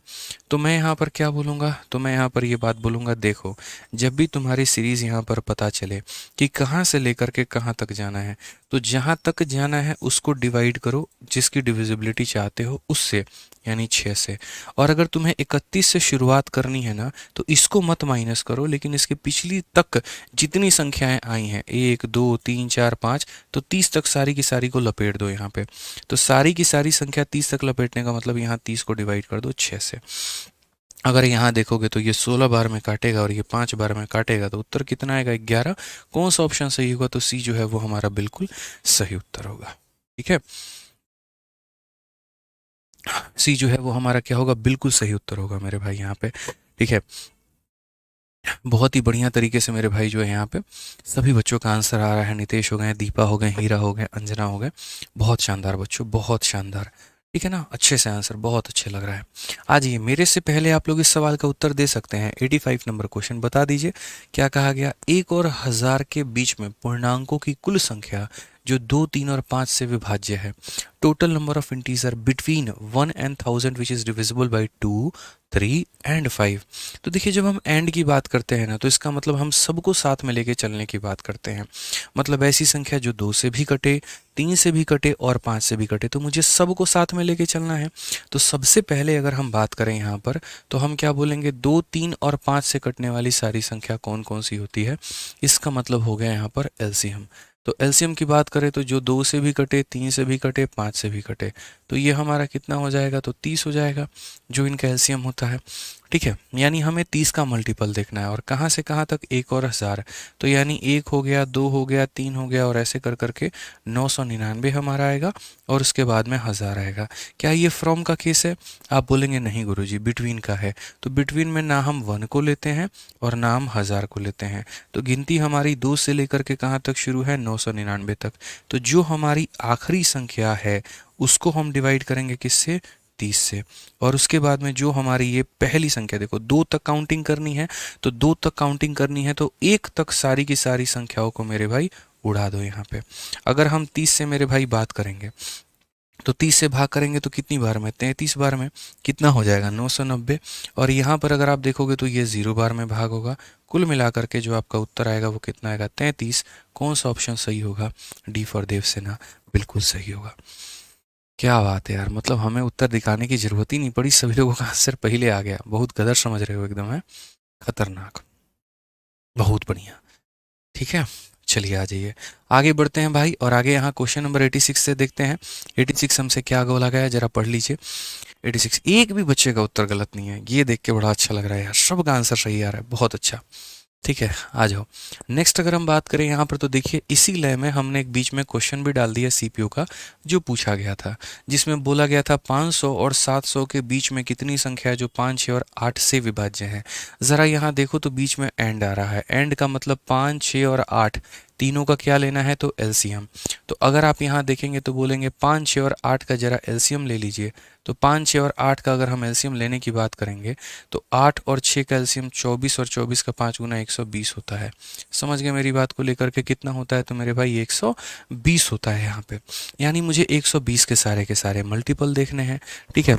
तो मैं यहाँ पर क्या बोलूँगा, तो मैं यहाँ पर ये बात बोलूँगा, देखो जब भी तुम्हारी सीरीज़ यहाँ पर पता चले कि कहाँ से लेकर के कहाँ तक जाना है, तो जहाँ तक जाना है उसको डिवाइड करो जिसकी डिविजिबिलिटी चाहते हो उससे, यानी 6 से। और अगर तुम्हें 31 से शुरुआत करनी है ना, तो इसको मत माइनस करो, लेकिन इसके पिछली तक जितनी संख्याएं आई हैं 1 2 3 4 5, तो 30 तक सारी की सारी को लपेट दो यहाँ पे। तो सारी की सारी संख्या 30 तक लपेटने का मतलब यहाँ 30 को डिवाइड कर दो 6 से। अगर यहाँ देखोगे तो ये 16 बार में काटेगा और ये 5 बार में काटेगा, तो उत्तर कितना आएगा 11। कौन सा ऑप्शन सही होगा, तो सी जो है वो हमारा बिल्कुल सही उत्तर होगा। ठीक है, सी जो है वो हमारा क्या होगा, बिल्कुल सही उत्तर होगा मेरे भाई यहाँ पे। ठीक है, बहुत ही बढ़िया तरीके से मेरे भाई जो है यहाँ पे सभी बच्चों का आंसर आ रहा है। नितेश हो गए, दीपा हो गए, हीरा हो गए, अंजना हो गए, बहुत शानदार बच्चों, बहुत शानदार। ठीक है ना, अच्छे से आंसर बहुत अच्छे लग रहा है। आज ये मेरे से पहले आप लोग इस सवाल का उत्तर दे सकते हैं। 85 नंबर क्वेश्चन बता दीजिए क्या कहा गया। 1 और 1000 के बीच में पूर्णांकों की कुल संख्या जो 2, 3 और 5 से विभाज्य है। Total number of integer between 1 and 1000 which is divisible by 2, 3 and 5। तो देखिए जब हम एंड की बात करते हैं ना, तो इसका मतलब हम सबको साथ में लेके चलने की बात करते हैं। मतलब ऐसी संख्या जो 2 से भी कटे, 3 से भी कटे और 5 से भी कटे, तो मुझे सबको साथ में लेके चलना है। तो सबसे पहले अगर हम बात करें यहाँ पर, तो हम क्या बोलेंगे, 2, 3 और 5 से कटने वाली सारी संख्या कौन कौन सी होती है। इसका मतलब हो गया यहाँ पर एलसीएम। तो एलसीएम की बात करें तो जो 2 से भी कटे, 3 से भी कटे, 5 से भी कटे, तो ये हमारा कितना हो जाएगा, तो 30 हो जाएगा जो इनका एलसीएम होता है। ठीक है, यानी हमें 30 का मल्टीपल देखना है, और कहाँ से कहाँ तक, 1 और 1000, तो यानी 1 हो गया, 2 हो गया, 3 हो गया, और ऐसे कर करके 999 हमारा आएगा, और उसके बाद में 1000 आएगा। क्या ये फ्रॉम का केस है? आप बोलेंगे नहीं गुरुजी, बिटवीन का है। तो बिटवीन में ना हम 1 को लेते हैं और ना हम 1000 को लेते हैं, तो गिनती हमारी 2 से लेकर के कहाँ तक शुरू है, 999 तक। तो जो हमारी आखिरी संख्या है उसको हम डिवाइड करेंगे किससे, 30 से, और उसके बाद में जो हमारी ये पहली संख्या, देखो 2 तक काउंटिंग करनी है, तो 2 तक काउंटिंग करनी है, तो 1 तक सारी की सारी संख्याओं को मेरे भाई उड़ा दो यहाँ पे। अगर हम 30 से मेरे भाई बात करेंगे, तो 30 से भाग करेंगे तो कितनी बार में, 33 बार में, कितना हो जाएगा, 990। और यहाँ पर अगर आप देखोगे तो ये 0 बार में भाग होगा। कुल मिलाकर के जो आपका उत्तर आएगा वो कितना आएगा, 33। कौन सा ऑप्शन सही होगा, डी फॉर देवसेना बिल्कुल सही होगा। क्या बात है यार, मतलब हमें उत्तर दिखाने की जरूरत ही नहीं पड़ी, सभी लोगों का आंसर पहले आ गया। बहुत गदर समझ रहे हो एकदम, है खतरनाक, बहुत बढ़िया। ठीक है, चलिए आ जाइए आगे बढ़ते हैं भाई, और आगे यहाँ क्वेश्चन नंबर 86 से देखते हैं। 86 हमसे क्या बोला गया है, जरा पढ़ लीजिए। 86, एक भी बच्चे का उत्तर गलत नहीं है, ये देख के बड़ा अच्छा लग रहा है यार, सबका आंसर सही आ रहा है, बहुत अच्छा। ठीक है, आ जाओ। नेक्स्ट अगर हम बात करें यहाँ पर तो देखिए इसी लय में हमने एक बीच में क्वेश्चन भी डाल दिया सीपीयू का, जो पूछा गया था, जिसमें बोला गया था 500 और 700 के बीच में कितनी संख्या है जो 5, 6 और 8 से विभाज्य है। ज़रा यहाँ देखो तो बीच में एंड आ रहा है, एंड का मतलब 5, 6 और 8 तीनों का क्या लेना है, तो एलसीएम। तो अगर आप यहाँ देखेंगे तो बोलेंगे 5, 6 और 8 का जरा एलसीएम ले लीजिए। तो 5, 6 और 8 का अगर हम एलसीएम लेने की बात करेंगे तो 8 और 6 का एलसीएम 24 और 24 का 5 गुना 120 होता है। समझ गए मेरी बात को लेकर के, कितना होता है तो मेरे भाई 120 होता है यहाँ पे। यानी मुझे 120 के सारे मल्टीपल देखने हैं। ठीक है,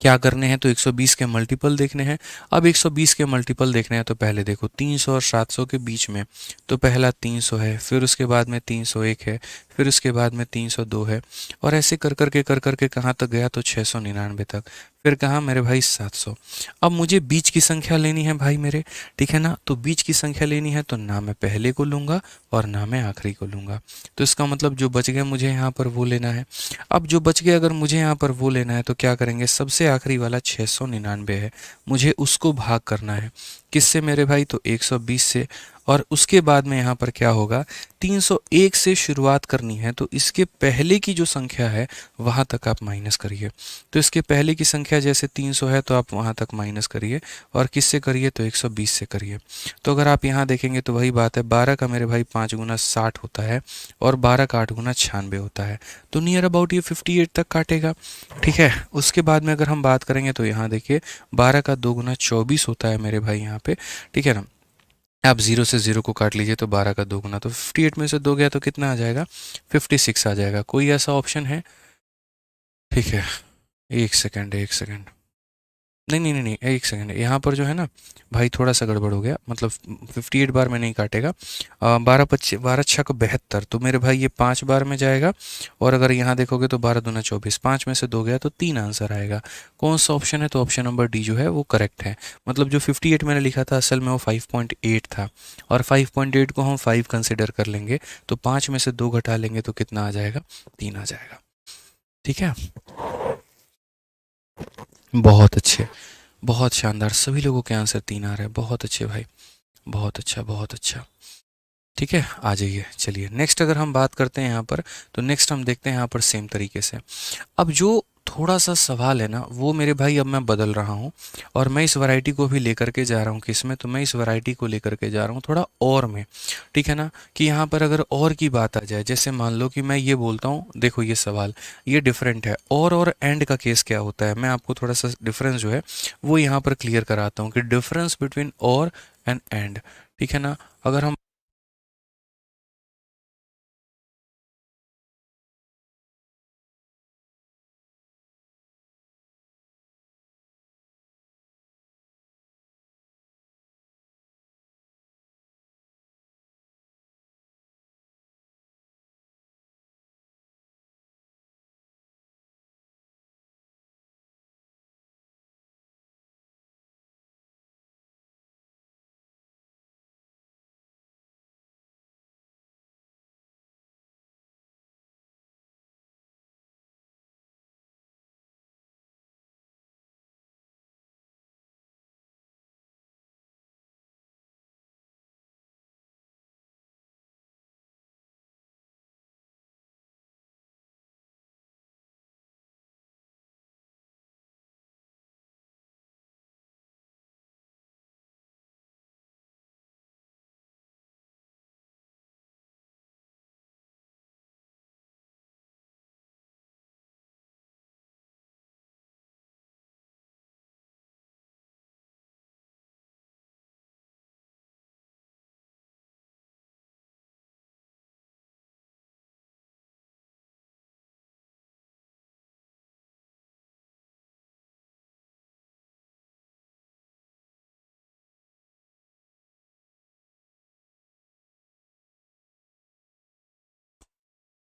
क्या करने हैं तो 120 के मल्टीपल देखने हैं। अब 120 के मल्टीपल देखने हैं तो पहले देखो 300 और 700 के बीच में, तो पहला 300 है, फिर उसके बाद में 301 है, फिर उसके बाद में 302 है, और ऐसे कर कर के कहाँ तक गया तो 699 तक, फिर कहाँ मेरे भाई 700। अब मुझे बीच की संख्या लेनी है भाई मेरे, ठीक है ना। तो बीच की संख्या लेनी है तो ना मैं पहले को लूँगा और ना मैं आखिरी को लूँगा। तो इसका मतलब जो बच गया मुझे यहाँ पर वो लेना है। अब जो बच गया अगर मुझे यहाँ पर वो लेना है तो क्या करेंगे, सबसे आखिरी वाला 699 है, मुझे उसको भाग करना है किससे मेरे भाई, तो 120 से। और उसके बाद में यहाँ पर क्या होगा, 301 से शुरुआत करनी है तो इसके पहले की जो संख्या है वहाँ तक आप माइनस करिए। तो इसके पहले की संख्या जैसे 300 है तो आप वहाँ तक माइनस करिए, और किससे करिए तो 120 से करिए। तो अगर आप यहाँ देखेंगे तो वही बात है, 12 का मेरे भाई 5 गुना 60 होता है, और 12 का 8 गुना 96 होता है। तो नियर अबाउट ये 58 तक काटेगा। ठीक है, उसके बाद में अगर हम बात करेंगे तो यहाँ देखिए 12 का 2 गुना 24 होता है मेरे भाई यहाँ पे। ठीक है ना, आप जीरो से जीरो को काट लीजिए तो 12 का 2 गुना, तो 58 में से 2 गया तो कितना आ जाएगा, 56 आ जाएगा। कोई ऐसा ऑप्शन है? ठीक है, एक सेकंड एक सेकंड, नहीं नहीं नहीं नहीं, एक सेकंड, यहाँ पर जो है ना भाई थोड़ा सा गड़बड़ हो गया, मतलब 58 बार में नहीं काटेगा। 12 6 का 72, तो मेरे भाई ये 5 बार में जाएगा। और अगर यहाँ देखोगे तो 12 दूना 24, 5 में से 2 गया तो 3 आंसर आएगा। कौन सा ऑप्शन है, तो ऑप्शन नंबर डी जो है वो करेक्ट है। मतलब जो 58 मैंने लिखा था असल में वो 5.8 था, और 5.8 को हम 5 कंसिडर कर लेंगे, तो 5 में से 2 घटा लेंगे तो कितना आ जाएगा, 3 आ जाएगा। ठीक है, बहुत अच्छे, बहुत शानदार, सभी लोगों के आंसर 3 आ रहे हैं, बहुत अच्छे भाई, बहुत अच्छा बहुत अच्छा। ठीक है, आ जाइए, चलिए नेक्स्ट अगर हम बात करते हैं यहाँ पर, तो नेक्स्ट हम देखते हैं यहाँ पर सेम तरीके से। अब जो थोड़ा सा सवाल है ना वो मेरे भाई अब मैं बदल रहा हूँ, और मैं इस वैरायटी को भी लेकर के जा रहा हूँ किस में, तो मैं इस वैरायटी को लेकर के जा रहा हूँ थोड़ा और में। ठीक है ना, कि यहाँ पर अगर और की बात आ जाए, जैसे मान लो कि मैं ये बोलता हूँ, देखो ये सवाल ये डिफरेंट है, और एंड का केस क्या होता है, मैं आपको थोड़ा सा डिफरेंस जो है वो यहाँ पर क्लियर कराता हूँ कि डिफरेंस बिटवीन और एंड। ठीक है ना, अगर हम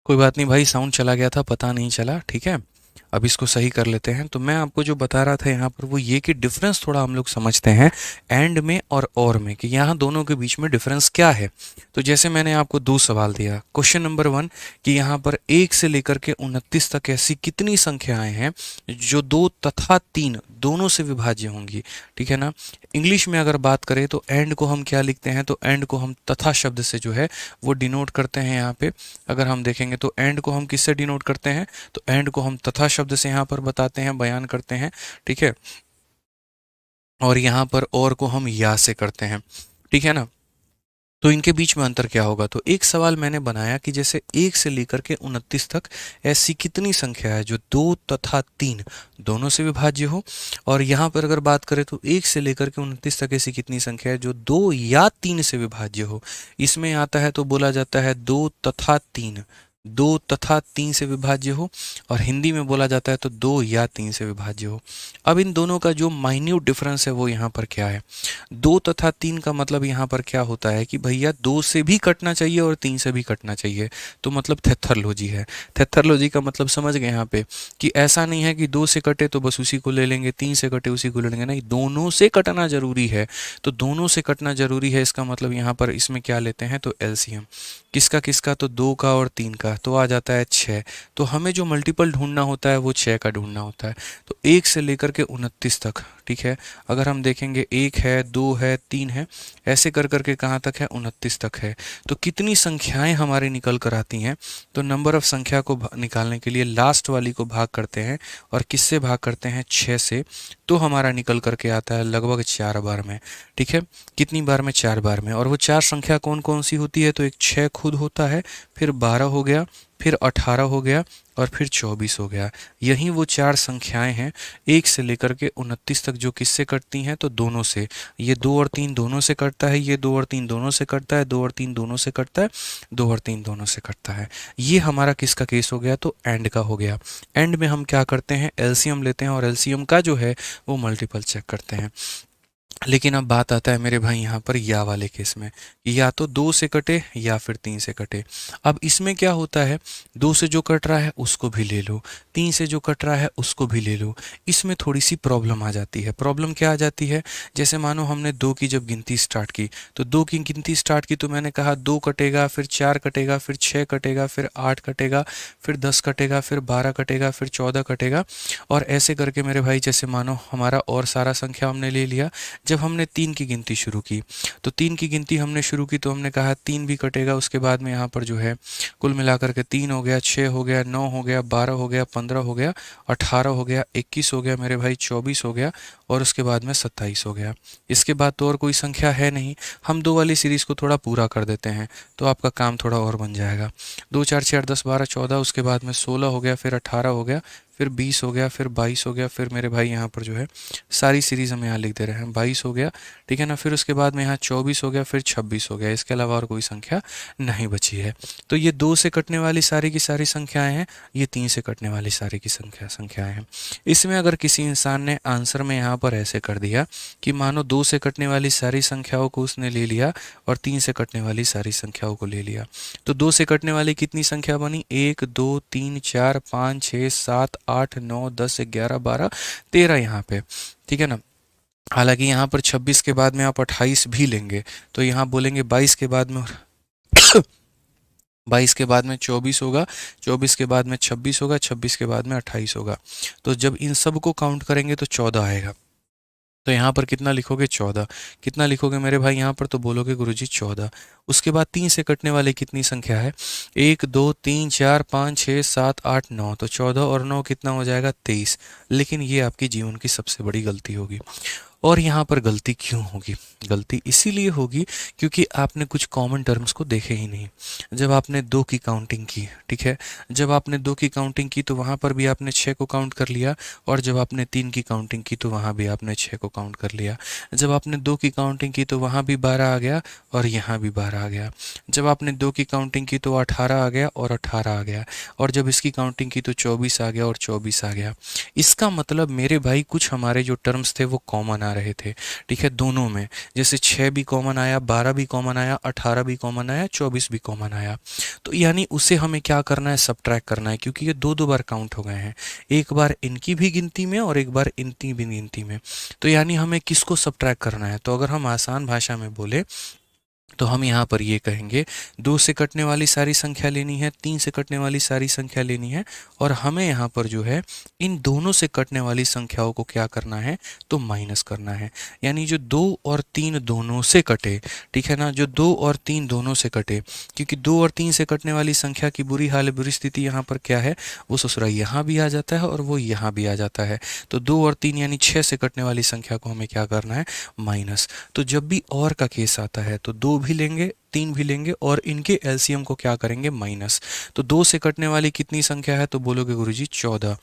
कोई बात नहीं भाई, साउंड चला गया था पता नहीं चला, ठीक है। अब इसको सही कर लेते हैं। तो मैं आपको जो बता रहा था यहाँ पर वो ये कि डिफरेंस थोड़ा हम लोग समझते हैं एंड में और में, कि यहाँ दोनों के बीच में डिफरेंस क्या है। तो जैसे मैंने आपको दो सवाल दिया, क्वेश्चन नंबर 1 कि यहाँ पर 1 से लेकर के 29 तक ऐसी कितनी संख्याएं हैं जो 2 तथा 3 दोनों से विभाज्य होंगी, ठीक है ना। इंग्लिश में अगर बात करें तो एंड को हम क्या लिखते हैं, तो एंड को हम तथा शब्द से जो है वो डिनोट करते हैं। यहाँ पे अगर हम देखेंगे तो एंड को हम किससे डिनोट करते हैं, तो एंड को हम तथा शब्द से यहाँ पर बताते हैं, बयान करते हैं, ठीक है। और यहाँ पर और को हम या से करते हैं, ठीक है ना। तो इनके बीच में अंतर क्या होगा, तो एक सवाल मैंने बनाया कि जैसे 1 से लेकर के 29 तक ऐसी कितनी संख्या है जो 2 तथा 3 दोनों से विभाज्य हो। और यहाँ पर अगर बात करें तो 1 से लेकर के 29 तक ऐसी कितनी संख्या है जो 2 या 3 से विभाज्य हो। इसमें आता है तो बोला जाता है 2 तथा 3, 2 तथा 3 से विभाज्य हो, और हिंदी में बोला जाता है तो 2 या 3 से विभाज्य हो। अब इन दोनों का जो माइन्यूट डिफरेंस है वो यहाँ पर क्या है, 2 तथा 3 का मतलब यहाँ पर क्या होता है कि भैया 2 से भी कटना चाहिए और 3 से भी कटना चाहिए, तो मतलब थेथरलॉजी है। थेथरलॉजी का मतलब समझ गए यहाँ पे, कि ऐसा नहीं है कि 2 से कटे तो बस उसी को ले लेंगे, 3 से कटे उसी को ले लेंगे, नहीं, दोनों से कटना जरूरी है। तो दोनों से कटना जरूरी है, इसका मतलब यहाँ पर इसमें क्या लेते हैं, तो एलसीएम किसका किसका, तो 2 का और 3 का, तो आ जाता है 6। तो हमें जो मल्टीपल ढूंढना होता है वो 6 का ढूंढना होता है। तो 1 से लेकर के 29 तक, ठीक है। अगर हम देखेंगे 1 है, 2 है, 3 है, ऐसे कर करके कहाँ तक है, 29 तक है। तो कितनी संख्याएं हमारी निकल कर आती हैं, तो नंबर ऑफ संख्या को निकालने के लिए लास्ट वाली को भाग करते हैं, और किससे भाग करते हैं, 6 से। तो हमारा निकल करके आता है लगभग 4 बार में, ठीक है। कितनी बार में, 4 बार में। और वो 4 संख्या कौन कौन सी होती है, तो एक 6 खुद होता है, फिर 12 हो गया, फिर 18 हो गया, और फिर 24 हो गया। यही वो 4 संख्याएं हैं 1 से लेकर के 29 तक जो किससे कटती हैं, तो दोनों से। ये 2 और 3 दोनों से कटता है, ये 2 और 3 दोनों से कटता है, 2 और 3 दोनों से कटता है, 2 और 3 दोनों से कटता है। ये हमारा किसका केस हो गया, तो एंड का हो गया। एंड में हम क्या करते हैं, एलसीएम लेते हैं, और एलसीएम का जो है वो मल्टीपल चेक करते हैं। लेकिन अब बात आता है मेरे भाई यहाँ पर या वाले केस में, या तो 2 से कटे या फिर 3 से कटे। अब इसमें क्या होता है, 2 से जो कट रहा है उसको भी ले लो, 3 से जो कट रहा है उसको भी ले लो। इसमें थोड़ी सी प्रॉब्लम आ जाती है। प्रॉब्लम क्या आ जाती है, जैसे मानो हमने 2 की जब गिनती स्टार्ट की, तो 2 की गिनती स्टार्ट की तो मैंने कहा 2 कटेगा, फिर 4 कटेगा, फिर 6 कटेगा, फिर 8 कटेगा, फिर 10 कटेगा, फिर 12 कटेगा, फिर 14 कटेगा। और ऐसे करके मेरे भाई जैसे मानो हमारा और सारा संख्या हमने ले लिया। जब हमने 3 की गिनती शुरू की, तो 3 की गिनती हमने शुरू की तो हमने कहा 3 भी कटेगा, उसके बाद में यहाँ पर जो है कुल मिलाकर के 3 हो गया, 6 हो गया, 9 हो गया, 12 हो गया, 15 हो गया, 18 हो गया, 21 हो गया मेरे भाई, 24 हो गया, और उसके बाद में 27 हो गया। इसके बाद तो और कोई संख्या है नहीं। हम 2 वाली सीरीज़ को थोड़ा पूरा कर देते हैं तो आपका काम थोड़ा और बन जाएगा। 2 4 6 8 10 12 14, उसके बाद में 16 हो गया, फिर 18 हो गया, फिर 20 हो गया, फिर 22 हो गया, फिर मेरे भाई यहाँ पर जो है सारी सीरीज़ हम यहाँ लिख दे रहे हैं, 22 हो गया, ठीक है ना। फिर उसके बाद में यहाँ 24 हो गया, फिर 26 हो गया। इसके अलावा और कोई संख्या नहीं बची है। तो ये 2 से कटने वाली सारी की सारी संख्याएं हैं, ये 3 से कटने वाली सारी की संख्याएं हैं। इसमें अगर किसी इंसान ने आंसर में यहाँ पर ऐसे कर दिया कि मानो 2 से कटने वाली सारी संख्याओं को उसने ले लिया और 3 से कटने वाली सारी संख्याओं को ले लिया, तो 2 से कटने वाली कितनी संख्या बनी, 1 2 3 4 5 6 7 8 9 10 11 12 13 यहाँ पे, ठीक है ना। हालांकि यहाँ पर 26 के बाद में आप 28 भी लेंगे तो यहाँ बोलेंगे 22 के बाद में 22 के बाद में 24 होगा, 24 के बाद में 26 होगा, 26 के बाद में 28 होगा। तो जब इन सब को काउंट करेंगे तो 14 आएगा। तो यहाँ पर कितना लिखोगे, 14। कितना लिखोगे मेरे भाई यहाँ पर, तो बोलोगे गुरुजी 14। उसके बाद 3 से कटने वाले कितनी संख्या है, 1 2 3 4 5 6 7 8 9, तो 14 और 9 कितना हो जाएगा, 23। लेकिन ये आपकी जीवन की सबसे बड़ी गलती होगी। और यहाँ पर गलती क्यों होगी, गलती इसीलिए होगी क्योंकि आपने कुछ कॉमन टर्म्स को देखे ही नहीं। जब आपने 2 की काउंटिंग की, ठीक है, जब आपने 2 की काउंटिंग की तो वहाँ पर भी आपने 6 को काउंट कर लिया, और जब आपने 3 की काउंटिंग की तो वहाँ भी आपने 6 को काउंट कर लिया। जब आपने 2 की काउंटिंग की तो वहाँ भी 12 आ गया और यहाँ भी 12 आ गया। जब आपने 2 की काउंटिंग की तो 18 आ गया और 18 आ गया, और जब इसकी काउंटिंग की तो 24 आ गया और 24 आ गया। इसका मतलब मेरे भाई कुछ हमारे जो टर्म्स थे वो कॉमन आ रहे थे, ठीक है, दोनों में। जैसे 6 भी कॉमन आया, 12 भी कॉमन आया, 18 भी कॉमन आया, 24 भी कॉमन आया। तो यानी उसे हमें क्या करना है, सब्ट्रैक्ट करना है, क्योंकि ये दो दो बार काउंट हो गए हैं, एक बार इनकी भी गिनती में और एक बार इनकी भी गिनती में। तो यानी हमें किसको सब्ट्रैक्ट करना है, तो अगर हम आसान भाषा में बोले तो हम यहाँ पर ये कहेंगे 2 से कटने वाली सारी संख्या लेनी है, 3 से कटने वाली सारी संख्या लेनी है, और हमें यहाँ पर जो है इन दोनों से कटने वाली संख्याओं को क्या करना है, तो माइनस करना है। यानी जो 2 और 3 दोनों से कटे, ठीक है ना, जो 2 और 3 दोनों से कटे, क्योंकि 2 और 3 से कटने वाली संख्या की बुरी हाल, बुरी स्थिति यहाँ पर क्या है, वो ससुरा यहाँ भी आ जाता है और वो यहाँ भी आ जाता है। तो 2 और 3 यानी 6 से कटने वाली संख्या को हमें क्या करना है, माइनस। तो जब भी और का केस आता है तो 2 भी लेंगे, 3 भी लेंगे और इनके एलसीएम को क्या करेंगे, माइनस। तो 2 से कटने वाली कितनी संख्या है, तो बोलोगे गुरुजी 14।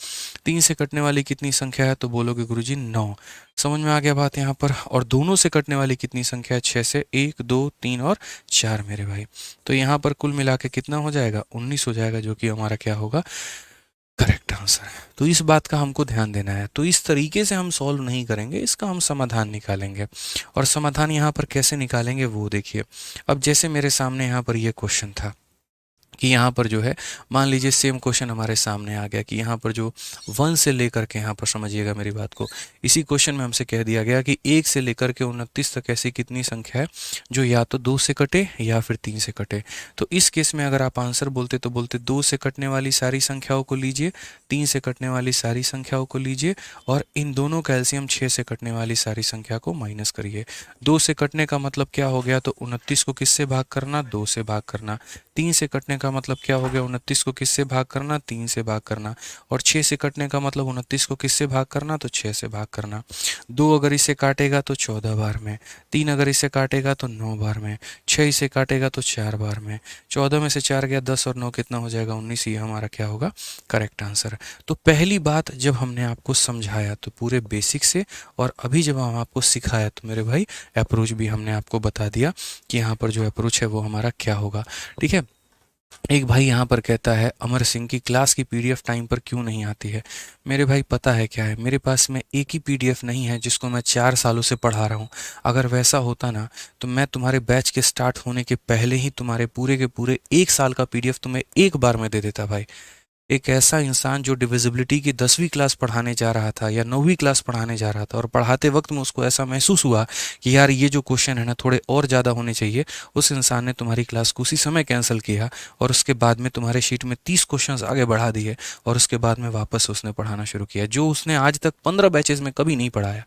3 से कटने वाली कितनी संख्या है, तो बोलोगे गुरुजी 9। समझ में आ गया बात यहाँ पर। और दोनों से कटने वाली कितनी संख्या है, 6 से, 1 2 3 और 4 मेरे भाई। तो यहाँ पर कुल मिला के कितना हो जाएगा, 19 हो जाएगा, जो कि हमारा क्या होगा, करेक्ट आंसर है। तो इस बात का हमको ध्यान देना है। तो इस तरीके से हम सॉल्व नहीं करेंगे, इसका हम समाधान निकालेंगे। और समाधान यहाँ पर कैसे निकालेंगे वो देखिए। अब जैसे मेरे सामने यहाँ पर ये क्वेश्चन था कि यहाँ पर जो है, मान लीजिए सेम क्वेश्चन हमारे सामने आ गया कि यहाँ पर जो 1 से लेकर के, यहाँ पर समझिएगा मेरी बात को, इसी क्वेश्चन में हमसे कह दिया गया कि 1 से लेकर के 29 तक ऐसी कितनी संख्या है जो या तो 2 से कटे या फिर 3 से कटे। तो इस केस में अगर आप आंसर बोलते तो बोलते 2 से कटने वाली सारी संख्याओं को लीजिए, 3 से कटने वाली सारी संख्याओं को लीजिए, और इन दोनों का एलसीएम 6 से कटने वाली सारी संख्या को माइनस करिए। 2 से कटने का मतलब क्या हो गया, तो 29 को किससे भाग करना, 2 से भाग करना। 3 से कटने का मतलब क्या हो गया, 29 को किससे भाग करना, 3 से भाग करना। और 6 से कटने का मतलब 29 को किससे भाग करना, तो 6 से भाग करना। 2 अगर इसे काटेगा तो 14 बार में, 3 अगर इसे काटेगा तो 9 बार में, 6 इसे काटेगा तो 4 बार में, 14 में से 4 गया 10 और 9 कितना हो जाएगा, 19। ये हमारा क्या होगा, करेक्ट आंसर। तो पहली बात जब हमने आपको समझाया तो पूरे बेसिक से, और अभी जब हम आपको सिखाया तो मेरे भाई अप्रोच भी हमने आपको बता दिया कि यहाँ पर जो अप्रोच है वो हमारा क्या होगा। ठीक है। एक भाई यहाँ पर कहता है, अमर सिंह की क्लास की पीडीएफ टाइम पर क्यों नहीं आती है। मेरे भाई पता है क्या है, मेरे पास में एक ही पीडीएफ नहीं है जिसको मैं 4 सालों से पढ़ा रहा हूँ। अगर वैसा होता ना तो मैं तुम्हारे बैच के स्टार्ट होने के पहले ही तुम्हारे पूरे के पूरे 1 साल का पीडीएफ तुम्हें एक बार में दे देता भाई। एक ऐसा इंसान जो डिविजिबिलिटी की 10वीं क्लास पढ़ाने जा रहा था या 9वीं क्लास पढ़ाने जा रहा था, और पढ़ाते वक्त में उसको ऐसा महसूस हुआ कि यार ये जो क्वेश्चन है ना थोड़े और ज़्यादा होने चाहिए, उस इंसान ने तुम्हारी क्लास को उसी समय कैंसिल किया और उसके बाद में तुम्हारे शीट में 30 क्वेश्चंस आगे बढ़ा दिए, और उसके बाद में वापस उसने पढ़ाना शुरू किया जो उसने आज तक 15 बैचेज में कभी नहीं पढ़ाया।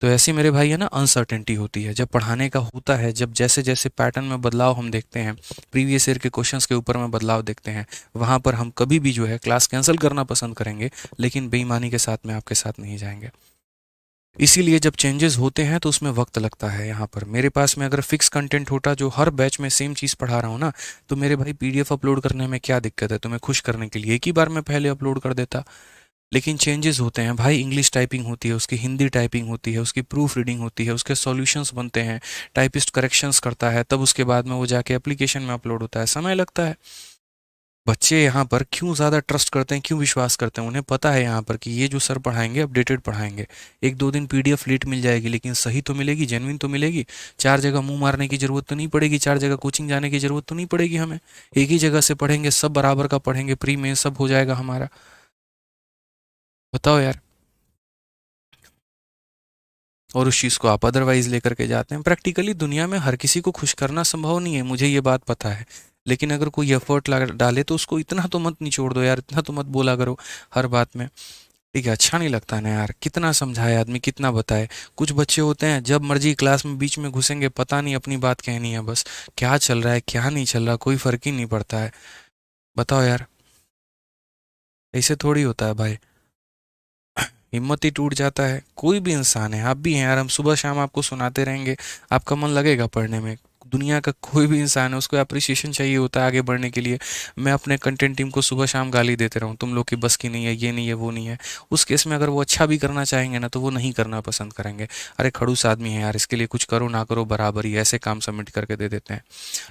तो ऐसी मेरे भाई है ना, अनसर्टेनिटी होती है जब पढ़ाने का होता है, जब जैसे जैसे पैटर्न में बदलाव हम देखते हैं, प्रीवियस ईयर के क्वेश्चंस के ऊपर में बदलाव देखते हैं, वहाँ पर हम कभी भी जो है क्लास कैंसिल करना पसंद करेंगे, लेकिन बेईमानी के साथ में आपके साथ नहीं जाएंगे। इसीलिए जब चेंजेस होते हैं तो उसमें वक्त लगता है। यहाँ पर मेरे पास में अगर फिक्स कंटेंट होता जो हर बैच में सेम चीज़ पढ़ा रहा हूँ ना, तो मेरे भाई पीडीएफ अपलोड करने में क्या दिक्कत है, तुम्हें खुश करने के लिए एक ही बार में पहले अपलोड कर देता। लेकिन चेंजेस होते हैं भाई, इंग्लिश टाइपिंग होती है, उसकी हिंदी टाइपिंग होती है, उसकी प्रूफ रीडिंग होती है, उसके सॉल्यूशंस बनते हैं, टाइपिस्ट करेक्शंस करता है, तब उसके बाद में वो जाके एप्लीकेशन में अपलोड होता है, समय लगता है। बच्चे यहाँ पर क्यों ज़्यादा ट्रस्ट करते हैं, क्यों विश्वास करते हैं, उन्हें पता है यहाँ पर कि ये जो सर पढ़ाएंगे अपडेटेड पढ़ाएंगे। 1-2 दिन पीडीएफ लेट मिल जाएगी लेकिन सही तो मिलेगी, जेन्युइन तो मिलेगी। 4 जगह मुंह मारने की जरूरत तो नहीं पड़ेगी, 4 जगह कोचिंग जाने की जरूरत तो नहीं पड़ेगी हमें। एक ही जगह से पढ़ेंगे, सब बराबर का पढ़ेंगे, प्री में सब हो जाएगा हमारा। बताओ यार। और उस चीज़ को आप अदरवाइज लेकर के जाते हैं। प्रैक्टिकली दुनिया में हर किसी को खुश करना संभव नहीं है, मुझे ये बात पता है। लेकिन अगर कोई एफर्ट डाले तो उसको इतना तो मत निचोड़ दो यार, इतना तो मत बोला करो हर बात में। ठीक है, अच्छा नहीं लगता ना यार, कितना समझाए आदमी, कितना बताए। कुछ बच्चे होते हैं जब मर्जी क्लास में बीच में घुसेंगे, पता नहीं अपनी बात कहनी है बस, क्या चल रहा है क्या नहीं चल रहा कोई फर्क ही नहीं पड़ता है। बताओ यार, ऐसे थोड़ी होता है भाई, हिम्मत ही टूट जाता है। कोई भी इंसान है, आप भी हैं यार, हम सुबह शाम आपको सुनाते रहेंगे, आपका मन लगेगा पढ़ने में। दुनिया का कोई भी इंसान है, उसको अप्रिसिएशन चाहिए होता है आगे बढ़ने के लिए। मैं अपने कंटेंट टीम को सुबह शाम गाली देते रहूँ, तुम लोग की बस की नहीं है, ये नहीं है, वो नहीं है। उस केस में अगर वो अच्छा भी करना चाहेंगे ना तो वो नहीं करना पसंद करेंगे। अरे खड़ूस आदमी है यार, इसके लिए कुछ करो ना करो बराबर ही, ऐसे काम सबमिट करके दे देते हैं।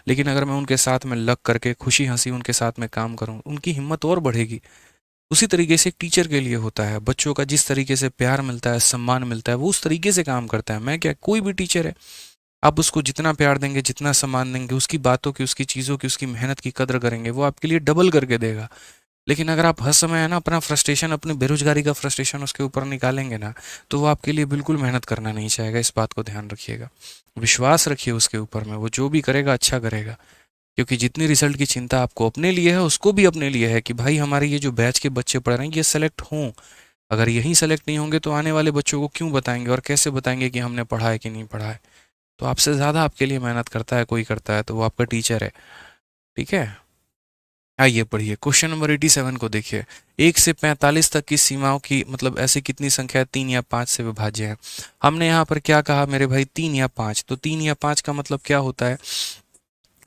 लेकिन अगर मैं उनके साथ में लग करके खुशी हंसी उनके साथ में काम करूँ, उनकी हिम्मत और बढ़ेगी। उसी तरीके से एक टीचर के लिए होता है, बच्चों का जिस तरीके से प्यार मिलता है, सम्मान मिलता है, वो उस तरीके से काम करता है। मैं क्या, कोई भी टीचर है, आप उसको जितना प्यार देंगे, जितना सम्मान देंगे, उसकी बातों की, उसकी चीज़ों की, उसकी मेहनत की कदर करेंगे, वो आपके लिए डबल करके देगा। लेकिन अगर आप हर समय है ना अपना फ्रस्ट्रेशन, अपनी बेरोजगारी का फ्रस्ट्रेशन उसके ऊपर निकालेंगे ना, तो वो आपके लिए बिल्कुल मेहनत करना नहीं चाहेगा। इस बात को ध्यान रखिएगा। विश्वास रखिए उसके ऊपर में, वो जो भी करेगा अच्छा करेगा। क्योंकि जितनी रिजल्ट की चिंता आपको अपने लिए है, उसको भी अपने लिए है कि भाई हमारे ये जो बैच के बच्चे पढ़ रहे हैं ये सेलेक्ट हों। अगर यही सेलेक्ट नहीं होंगे तो आने वाले बच्चों को क्यों बताएंगे और कैसे बताएंगे कि हमने पढ़ा है कि नहीं पढ़ा है। तो आपसे ज़्यादा आपके लिए मेहनत करता है कोई, करता है तो वो आपका टीचर है। ठीक है। आइए पढ़िए क्वेश्चन नंबर 87 को देखिए। 1 से 45 तक की सीमाओं की मतलब ऐसी कितनी संख्या 3 या 5 से विभाज्य है। हमने यहाँ पर क्या कहा मेरे भाई, 3 या 5। तो 3 या 5 का मतलब क्या होता है,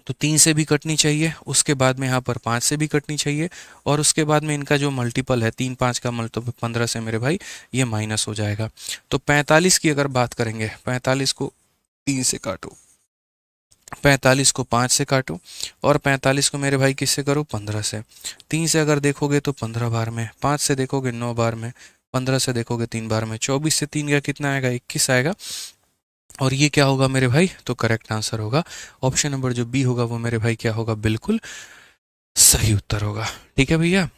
तो 3 से भी कटनी चाहिए, उसके बाद में यहाँ पर 5 से भी कटनी चाहिए, और उसके बाद में इनका जो मल्टीपल है 3 5 का मल्टीपल 15 से मेरे भाई ये माइनस हो जाएगा। तो 45 की अगर बात करेंगे, 45 को 3 से काटो, 45 को 5 से काटो, और 45 को मेरे भाई किससे करो, 15 से। 3 से अगर देखोगे तो 15 बार में, 5 से देखोगे 9 बार में, 15 से देखोगे 3 बार में, 24 से 3 का कितना आएगा, 21 आएगा। और ये क्या होगा मेरे भाई, तो करेक्ट आंसर होगा ऑप्शन नंबर जो बी होगा वो मेरे भाई क्या होगा, बिल्कुल सही उत्तर होगा। ठीक है भैया।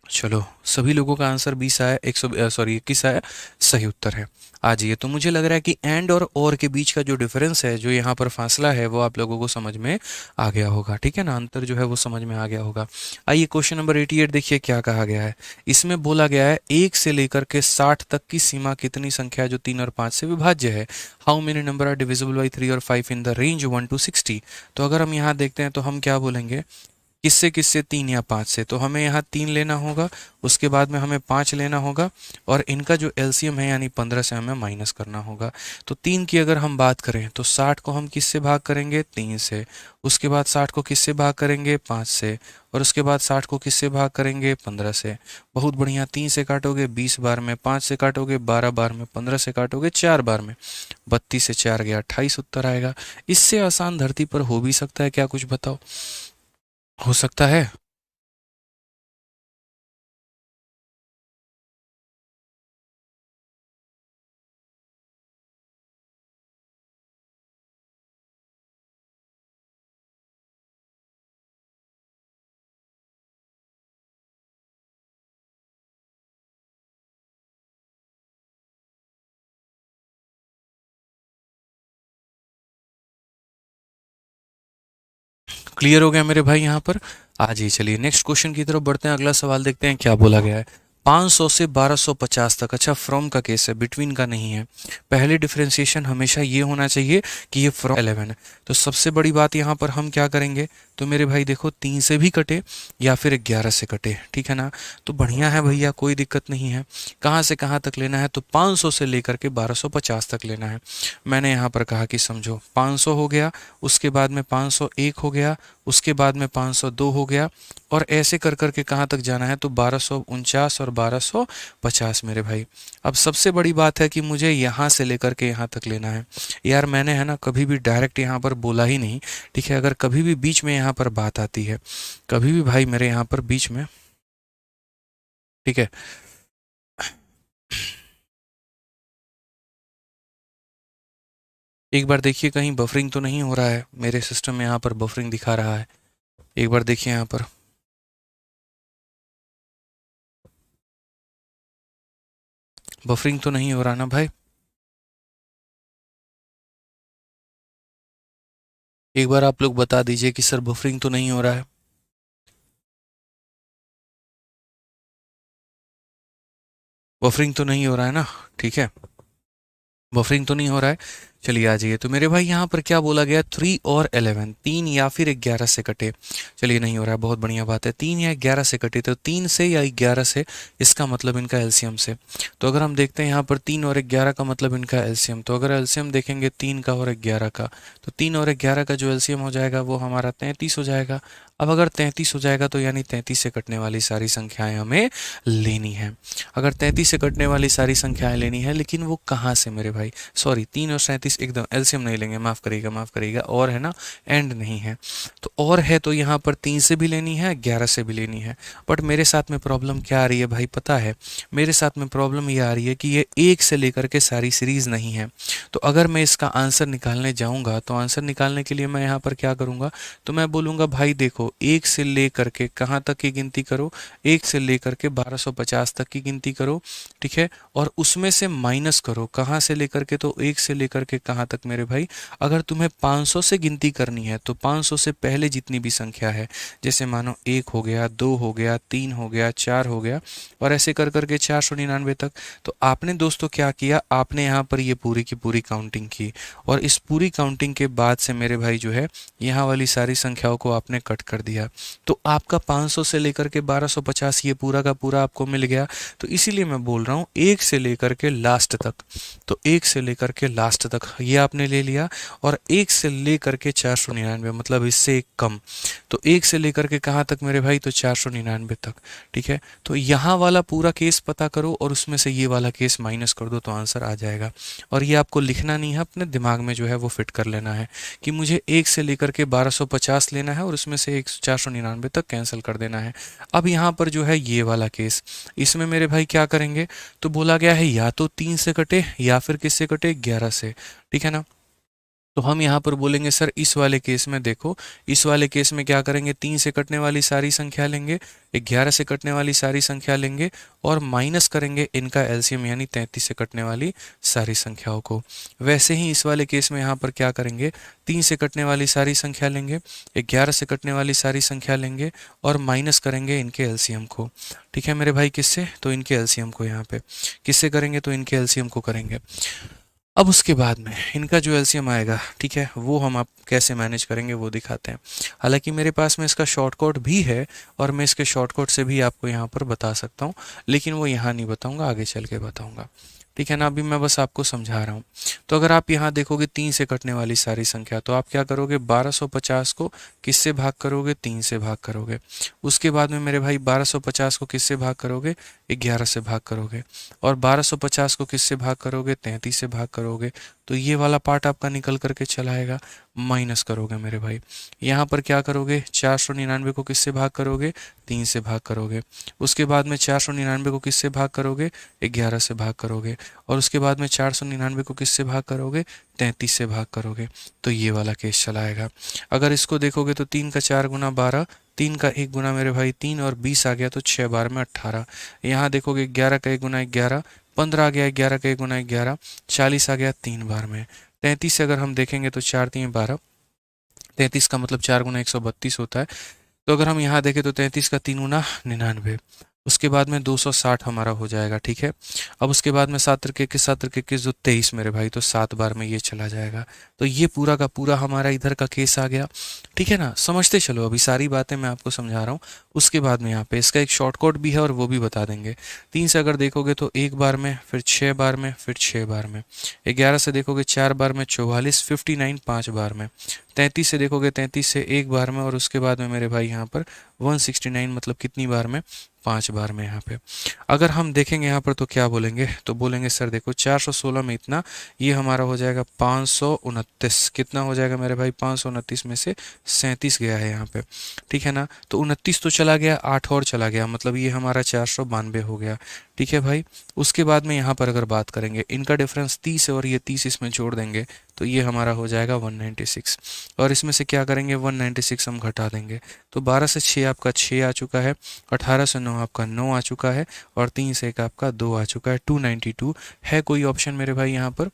चलो सभी लोगों का आंसर 20 आया, 21 आया, सही उत्तर है। आ जाइए। तो मुझे लग रहा है कि एंड और के बीच का जो डिफरेंस है, जो यहाँ पर फासला है, वो आप लोगों को समझ में आ गया होगा। ठीक है ना, अंतर जो है वो समझ में आ गया होगा। आइए क्वेश्चन नंबर 88 देखिए क्या कहा गया है। इसमें बोला गया है 1 से लेकर के 60 तक की सीमा कितनी संख्या जो 3 और 5 से विभाज्य है। How many number are divisible by 3 और 5 इन द रेंज 1 to 60। तो अगर हम यहाँ देखते हैं तो हम क्या बोलेंगे, किससे किससे, 3 या 5 से। तो हमें यहाँ 3 लेना होगा, उसके बाद में हमें 5 लेना होगा, और इनका जो एलसीएम है यानी 15 से हमें माइनस करना होगा। तो 3 की अगर हम बात करें तो 60 को हम किससे भाग करेंगे, 3 से। उसके बाद 60 को किससे भाग करेंगे, 5 से। और उसके बाद 60 को किससे भाग करेंगे, 15 से। बहुत बढ़िया। 3 से काटोगे 20 बार में, 5 से काटोगे 12 बार में, 15 से काटोगे 4 बार में। 32 से 4 गया 28 उत्तर आएगा। इससे आसान धरती पर हो भी सकता है क्या, कुछ बताओ, हो सकता है। क्लियर हो गया मेरे भाई यहाँ पर। आ जाइए, चलिए नेक्स्ट क्वेश्चन की तरफ बढ़ते हैं। अगला सवाल देखते हैं क्या बोला गया है। 500 से 1250 तक, अच्छा फ्रॉम का केस है, बिटवीन का नहीं है। पहले डिफरेंशिएशन हमेशा ये होना चाहिए कि ये फ्रॉम 11 है। तो सबसे बड़ी बात यहाँ पर हम क्या करेंगे, तो मेरे भाई देखो 3 से भी कटे या फिर 11 से कटे, ठीक है ना। तो बढ़िया है भैया, कोई दिक्कत नहीं है। कहाँ से कहाँ तक लेना है, तो 500 से लेकर के 1250 तक लेना है। मैंने यहाँ पर कहा कि समझो 500 हो गया, उसके बाद में 501 हो गया, उसके बाद में 502 हो गया, और ऐसे कर कर के कहाँ तक जाना है, तो 1249 और 1250 मेरे भाई। अब सबसे बड़ी बात है कि मुझे यहाँ से लेकर के यहाँ तक लेना है। यार मैंने है ना कभी भी डायरेक्ट यहाँ पर बोला ही नहीं, ठीक है। अगर कभी भी बीच में यहाँ पर बात आती है, कभी भी भाई मेरे यहाँ पर बीच में, ठीक है। एक बार देखिए कहीं बफरिंग तो नहीं हो रहा है, मेरे सिस्टम में यहाँ पर बफरिंग दिखा रहा है। एक बार देखिए यहाँ पर, बफरिंग तो नहीं हो रहा ना भाई। एक बार आप लोग बता दीजिए कि सर बफरिंग तो नहीं हो रहा है। बफरिंग तो नहीं हो रहा है ना, ठीक है। बफरिंग तो नहीं हो रहा है। चलिए आ जाइए। तो मेरे भाई यहाँ पर क्या बोला गया, 3 और 11, 3 या फिर 11 से कटे। चलिए नहीं हो रहा है, बहुत बढ़िया बात है। 3 या 11 से कटे, तो 3 से या 11 से, इसका मतलब इनका एलसीएम से। तो अगर हम देखते हैं यहाँ पर 3 और 11 का मतलब इनका एलसीएम, तो अगर एलसीएम देखेंगे 3 का और 11 का, तो 3 और 11 का जो एलसीएम हो जाएगा वो हमारा 33 हो जाएगा। अब अगर 33 हो जाएगा तो यानी 33 से कटने वाली सारी संख्याएं हमें लेनी है। अगर 33 से कटने वाली सारी संख्याएं लेनी है, लेकिन वो कहाँ से मेरे भाई, सॉरी 3 और 37 33 एकदम एलसीएम नहीं लेंगे, माफ़ करिएगा, और है ना, एंड नहीं है। तो और है तो यहाँ पर 3 से भी लेनी है, 11 से भी लेनी है। बट मेरे साथ में प्रॉब्लम क्या आ रही है भाई पता है? मेरे साथ में प्रॉब्लम ये आ रही है कि ये 1 से लेकर के सारी सीरीज़ नहीं है। तो अगर मैं इसका आंसर निकालने जाऊँगा तो आंसर निकालने के लिए मैं यहाँ पर क्या करूँगा, तो मैं बोलूँगा भाई देखो 1 से लेकर के कहाँ तक की गिनती करो, 1 से लेकर के 1250 तक की गिनती करो, ठीक है, और उसमें से माइनस करो कहाँ से लेकर के, तो 1 से लेकर के कहाँ तक मेरे भाई, अगर तुम्हें 500 से गिनती करनी है तो 500 से पहले जितनी भी संख्या है, जैसे मानो 1 हो गया, 2 हो गया, 3 हो गया, 4 हो गया, और ऐसे कर करके 499 तक। तो आपने दोस्तों क्या किया, आपने यहाँ पर ये पूरी की पूरी काउंटिंग की, और इस पूरी काउंटिंग के बाद से मेरे भाई जो है यहाँ वाली सारी संख्याओं को आपने कट कर दिया। तो आपका 500 से लेकर के 1250 ये पूरा का पूरा आपको मिल गया। तो इसीलिए मैं बोल रहा हूँ 1 से लेकर के लास्ट तक, तो 1 से लेकर के लास्ट तक ये आपने ले लिया, और 1 से लेकर के 499 मतलब इससे एक कम, तो 1 से लेकर के कहाँ तक मेरे भाई, तो 499 तक, ठीक है। तो यहाँ वाला पूरा केस पता करो और उसमें से ये वाला केस माइनस कर दो तो आंसर आ जाएगा। और ये आपको लिखना नहीं है, अपने दिमाग में जो है वो फिट कर लेना है कि मुझे 1 से लेकर के 1250 लेना है और उसमें से 499 तक कैंसिल कर देना है। अब यहाँ पर जो है ये वाला केस, इसमें मेरे भाई क्या करेंगे, तो बोला गया है या तो 3 से कटे या फिर किससे कटे, 11 से, ठीक है ना। तो हम यहाँ पर बोलेंगे सर इस वाले केस में देखो, इस वाले केस में क्या करेंगे, 3 से कटने वाली सारी संख्या लेंगे, 11 से कटने वाली सारी संख्या लेंगे, और माइनस करेंगे इनका एलसीएम यानी 33 से कटने वाली सारी संख्याओं को। वैसे ही इस वाले केस में यहाँ पर क्या करेंगे, 3 से कटने वाली सारी संख्या लेंगे, 11 से कटने वाली सारी संख्या लेंगे, और माइनस करेंगे इनके एलसीएम को, ठीक है मेरे भाई, किससे, तो इनके एलसीएम को, यहाँ पे किससे करेंगे, तो इनके एलसीएम को करेंगे। अब उसके बाद में इनका जो एलसीएम आएगा, ठीक है, वो हम आप कैसे मैनेज करेंगे वो दिखाते हैं। हालांकि मेरे पास में इसका शॉर्टकट भी है, और मैं इसके शॉर्टकट से भी आपको यहाँ पर बता सकता हूँ, लेकिन वो यहाँ नहीं बताऊँगा, आगे चल के बताऊँगा, ठीक है ना। अभी मैं बस आपको समझा रहा हूँ। तो अगर आप यहाँ देखोगे 3 से कटने वाली सारी संख्या, तो आप क्या करोगे, 1250 को किससे भाग करोगे, 3 से भाग करोगे। उसके बाद में मेरे भाई 1250 को किससे भाग करोगे, 11 से भाग करोगे, और 1250 को किससे भाग करोगे, 33 से भाग करोगे। तो ये वाला पार्ट आपका निकल करके चला आएगा, माइनस करोगे मेरे भाई। यहाँ पर क्या करोगे, 499 को किससे भाग करोगे, 3 से भाग करोगे। उसके बाद में 499 को किससे भाग करोगे, 11 से भाग करोगे, और उसके बाद में 499 को किससे भाग करोगे, 33 से भाग करोगे। तो ये वाला केस चला आएगा। अगर इसको देखोगे तो 3 का 4 गुना 12, 3 का 1 गुना मेरे भाई 3, और 20 आ गया तो 6 बार में 18। यहाँ देखोगे 11 का 1 गुना 11, 15 आ गया, 11 का 1 गुना 11, 40 आ गया 3 बार में। 33 से अगर हम देखेंगे तो 4 3 12, 33 का मतलब 4 गुना 132 होता है। तो अगर हम यहाँ देखें तो 33 का 3 गुना 99, उसके बाद में 260 हमारा हो जाएगा, ठीक है। अब उसके बाद में 7 त्रिक 21, 7 त्रिक 21 जो 23 मेरे भाई, तो 7 बार में ये चला जाएगा। तो ये पूरा का पूरा हमारा इधर का केस आ गया, ठीक है ना। समझते चलो, अभी सारी बातें मैं आपको समझा रहा हूँ। उसके बाद में यहाँ पे इसका एक शॉर्टकट भी है और वो भी बता देंगे। 3 से अगर देखोगे तो 1 बार में, फिर 6 बार में, फिर 6 बार में। 11 से देखोगे 4 बार में, 44 59 5 बार में। 33 से देखोगे 33 से 1 बार में, और उसके बाद में मेरे भाई यहाँ पर 169 मतलब कितनी बार में, 5 बार में। यहाँ पे अगर हम देखेंगे यहाँ पर तो क्या बोलेंगे, तो बोलेंगे सर देखो 416 में इतना, ये हमारा हो जाएगा 529। कितना हो जाएगा मेरे भाई, 529 में से 37 गया है यहाँ पे, ठीक है ना। तो 29 तो चला गया, 8 और चला गया, मतलब ये हमारा 492 हो गया, ठीक है भाई। उसके बाद में यहाँ पर अगर बात करेंगे, इनका डिफरेंस 30 है और ये 30 इसमें जोड़ देंगे तो ये हमारा हो जाएगा 196, और इसमें से क्या करेंगे, 196 हम घटा देंगे। तो 12 से 6 आपका 6 आ चुका है, 18 से 9 आपका 9 आ चुका है, और 3 से 1 आपका 2 आ चुका है, 292 है। कोई ऑप्शन मेरे भाई यहाँ पर,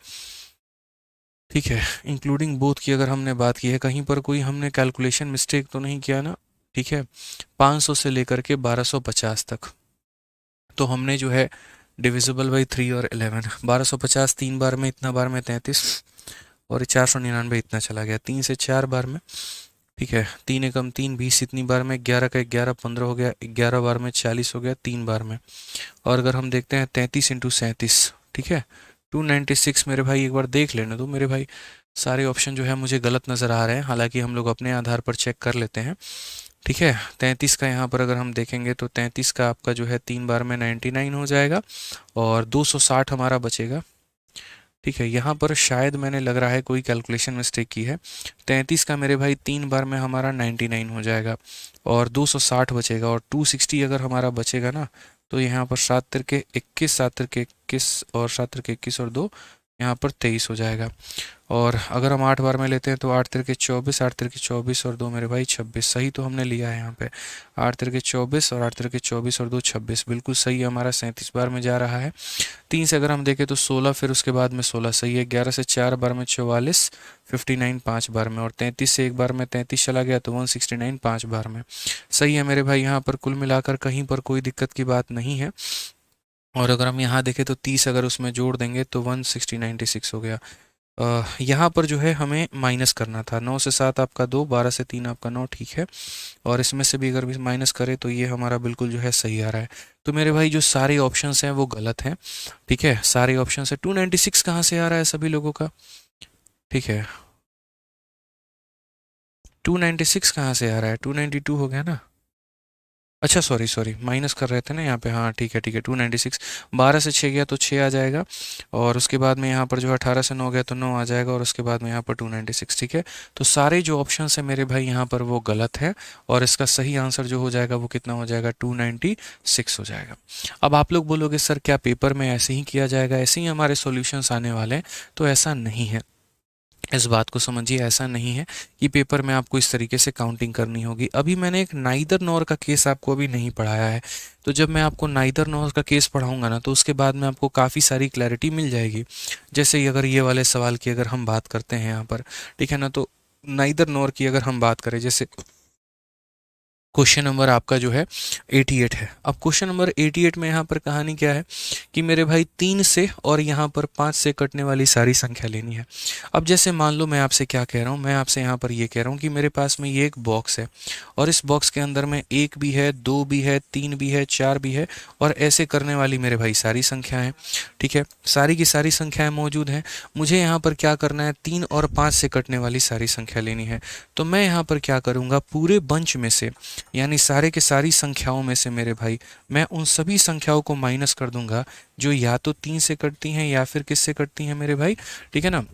ठीक है, इंक्लूडिंग बोथ की अगर हमने बात की है, कहीं पर कोई हमने कैलकुलेशन मिस्टेक तो नहीं किया ना, ठीक है। 500 से लेकर के 1250 तक तो हमने जो है डिविजिबल बाई 3 और 11, 1250 3 बार में, इतना बार में 33, और 499 इतना चला गया 3 से 4 बार में, ठीक है। 3 एकम 3 20 इतनी बार में, 11 का 11 15 हो गया, 11 बार में 40 हो गया 3 बार में। और अगर हम देखते हैं 33 इंटू 37, ठीक है, 296 मेरे भाई। एक बार देख लेने दो मेरे भाई, सारे ऑप्शन जो है मुझे गलत नज़र आ रहे हैं, हालांकि हम लोग अपने आधार पर चेक कर लेते हैं, ठीक है। 33 का यहाँ पर अगर हम देखेंगे तो 33 का आपका जो है 3 बार में 99 हो जाएगा, और 260 हमारा बचेगा, ठीक है, यहाँ पर शायद मैंने लग रहा है कोई कैलकुलेशन मिस्टेक की है। 33 का मेरे भाई 3 बार में हमारा 99 हो जाएगा और 260 बचेगा, और 260 अगर हमारा बचेगा ना, तो यहाँ पर 7 तिरके 21, 7 तिरके 21 और 7 तिरके 21 और 2 यहाँ पर 23 हो जाएगा। और अगर हम 8 बार में लेते हैं तो 8 तिरके 24, 8 तिरके 24 और 2 मेरे भाई 26, सही तो हमने लिया है यहाँ पे। 8 तिरके 24 और 8 तिरके 24 और 2 26, बिल्कुल सही है, हमारा 37 बार में जा रहा है। 3 से अगर हम देखें तो 16, फिर उसके बाद में 16 सही है। 11 से 4 बार में 44, 59 5 बार में, और 33 से एक बार में 33 चला गया तो 169 5 बार में, सही है मेरे भाई। यहाँ पर कुल मिलाकर कहीं पर कोई दिक्कत की बात नहीं है। और अगर हम यहाँ देखें तो 30 अगर उसमें जोड़ देंगे तो 16096 हो गया। यहाँ पर जो है हमें माइनस करना था। 9 से 7 आपका 2, 12 से 3 आपका 9, ठीक है। और इसमें से भी अगर भी माइनस करें तो ये हमारा बिल्कुल जो है सही आ रहा है। तो मेरे भाई जो सारे ऑप्शंस हैं वो गलत हैं, ठीक है, सारे ऑप्शन है। 296 कहाँ से आ रहा है सभी लोगों का, ठीक है, 296 कहाँ से आ रहा है, 292 हो गया ना। अच्छा सॉरी सॉरी, माइनस कर रहे थे ना यहाँ पे, हाँ ठीक है ठीक है, 296। 12 से 6 गया तो 6 आ जाएगा, और उसके बाद में यहाँ पर जो है 18 से 9 गया तो 9 आ जाएगा, और उसके बाद में यहाँ पर 296, ठीक है। तो सारे जो ऑप्शन है मेरे भाई यहाँ पर वो गलत है, और इसका सही आंसर जो हो जाएगा वो कितना हो जाएगा, 296 हो जाएगा। अब आप लोग बोलोगे सर क्या पेपर में ऐसे ही किया जाएगा, ऐसे ही हमारे सॉल्यूशंस आने वाले हैं, तो ऐसा नहीं है। इस बात को समझिए, ऐसा नहीं है कि पेपर में आपको इस तरीके से काउंटिंग करनी होगी। अभी मैंने एक नाइदर नॉर का केस आपको अभी नहीं पढ़ाया है, तो जब मैं आपको नाइदर नॉर का केस पढ़ाऊंगा ना, तो उसके बाद में आपको काफ़ी सारी क्लैरिटी मिल जाएगी। जैसे अगर ये वाले सवाल की अगर हम बात करते हैं यहाँ पर, ठीक है ना, तो नाइदर नॉर की अगर हम बात करें, जैसे क्वेश्चन नंबर आपका जो है 88 है। अब क्वेश्चन नंबर 88 में यहाँ पर कहानी क्या है कि मेरे भाई 3 से और यहाँ पर 5 से कटने वाली सारी संख्या लेनी है। अब जैसे मान लो मैं आपसे क्या कह रहा हूँ, मैं आपसे यहाँ पर ये कह रहा हूँ कि मेरे पास में ये एक बॉक्स है, और इस बॉक्स के अंदर में 1 भी है, 2 भी है, 3 भी है, 4 भी है, और ऐसे करने वाली मेरे भाई सारी संख्या है, ठीक है, सारी की सारी संख्याएं मौजूद हैं। मुझे यहाँ पर क्या करना है, 3 और 5 से कटने वाली सारी संख्या लेनी है। तो मैं यहाँ पर क्या करूँगा, पूरे बंच में से, यानी सारे के सारी संख्याओं में से मेरे भाई मैं उन सभी संख्याओं को माइनस कर दूंगा जो या तो 3 से कटती हैं या फिर किससे कटती हैं मेरे भाई, ठीक है ना,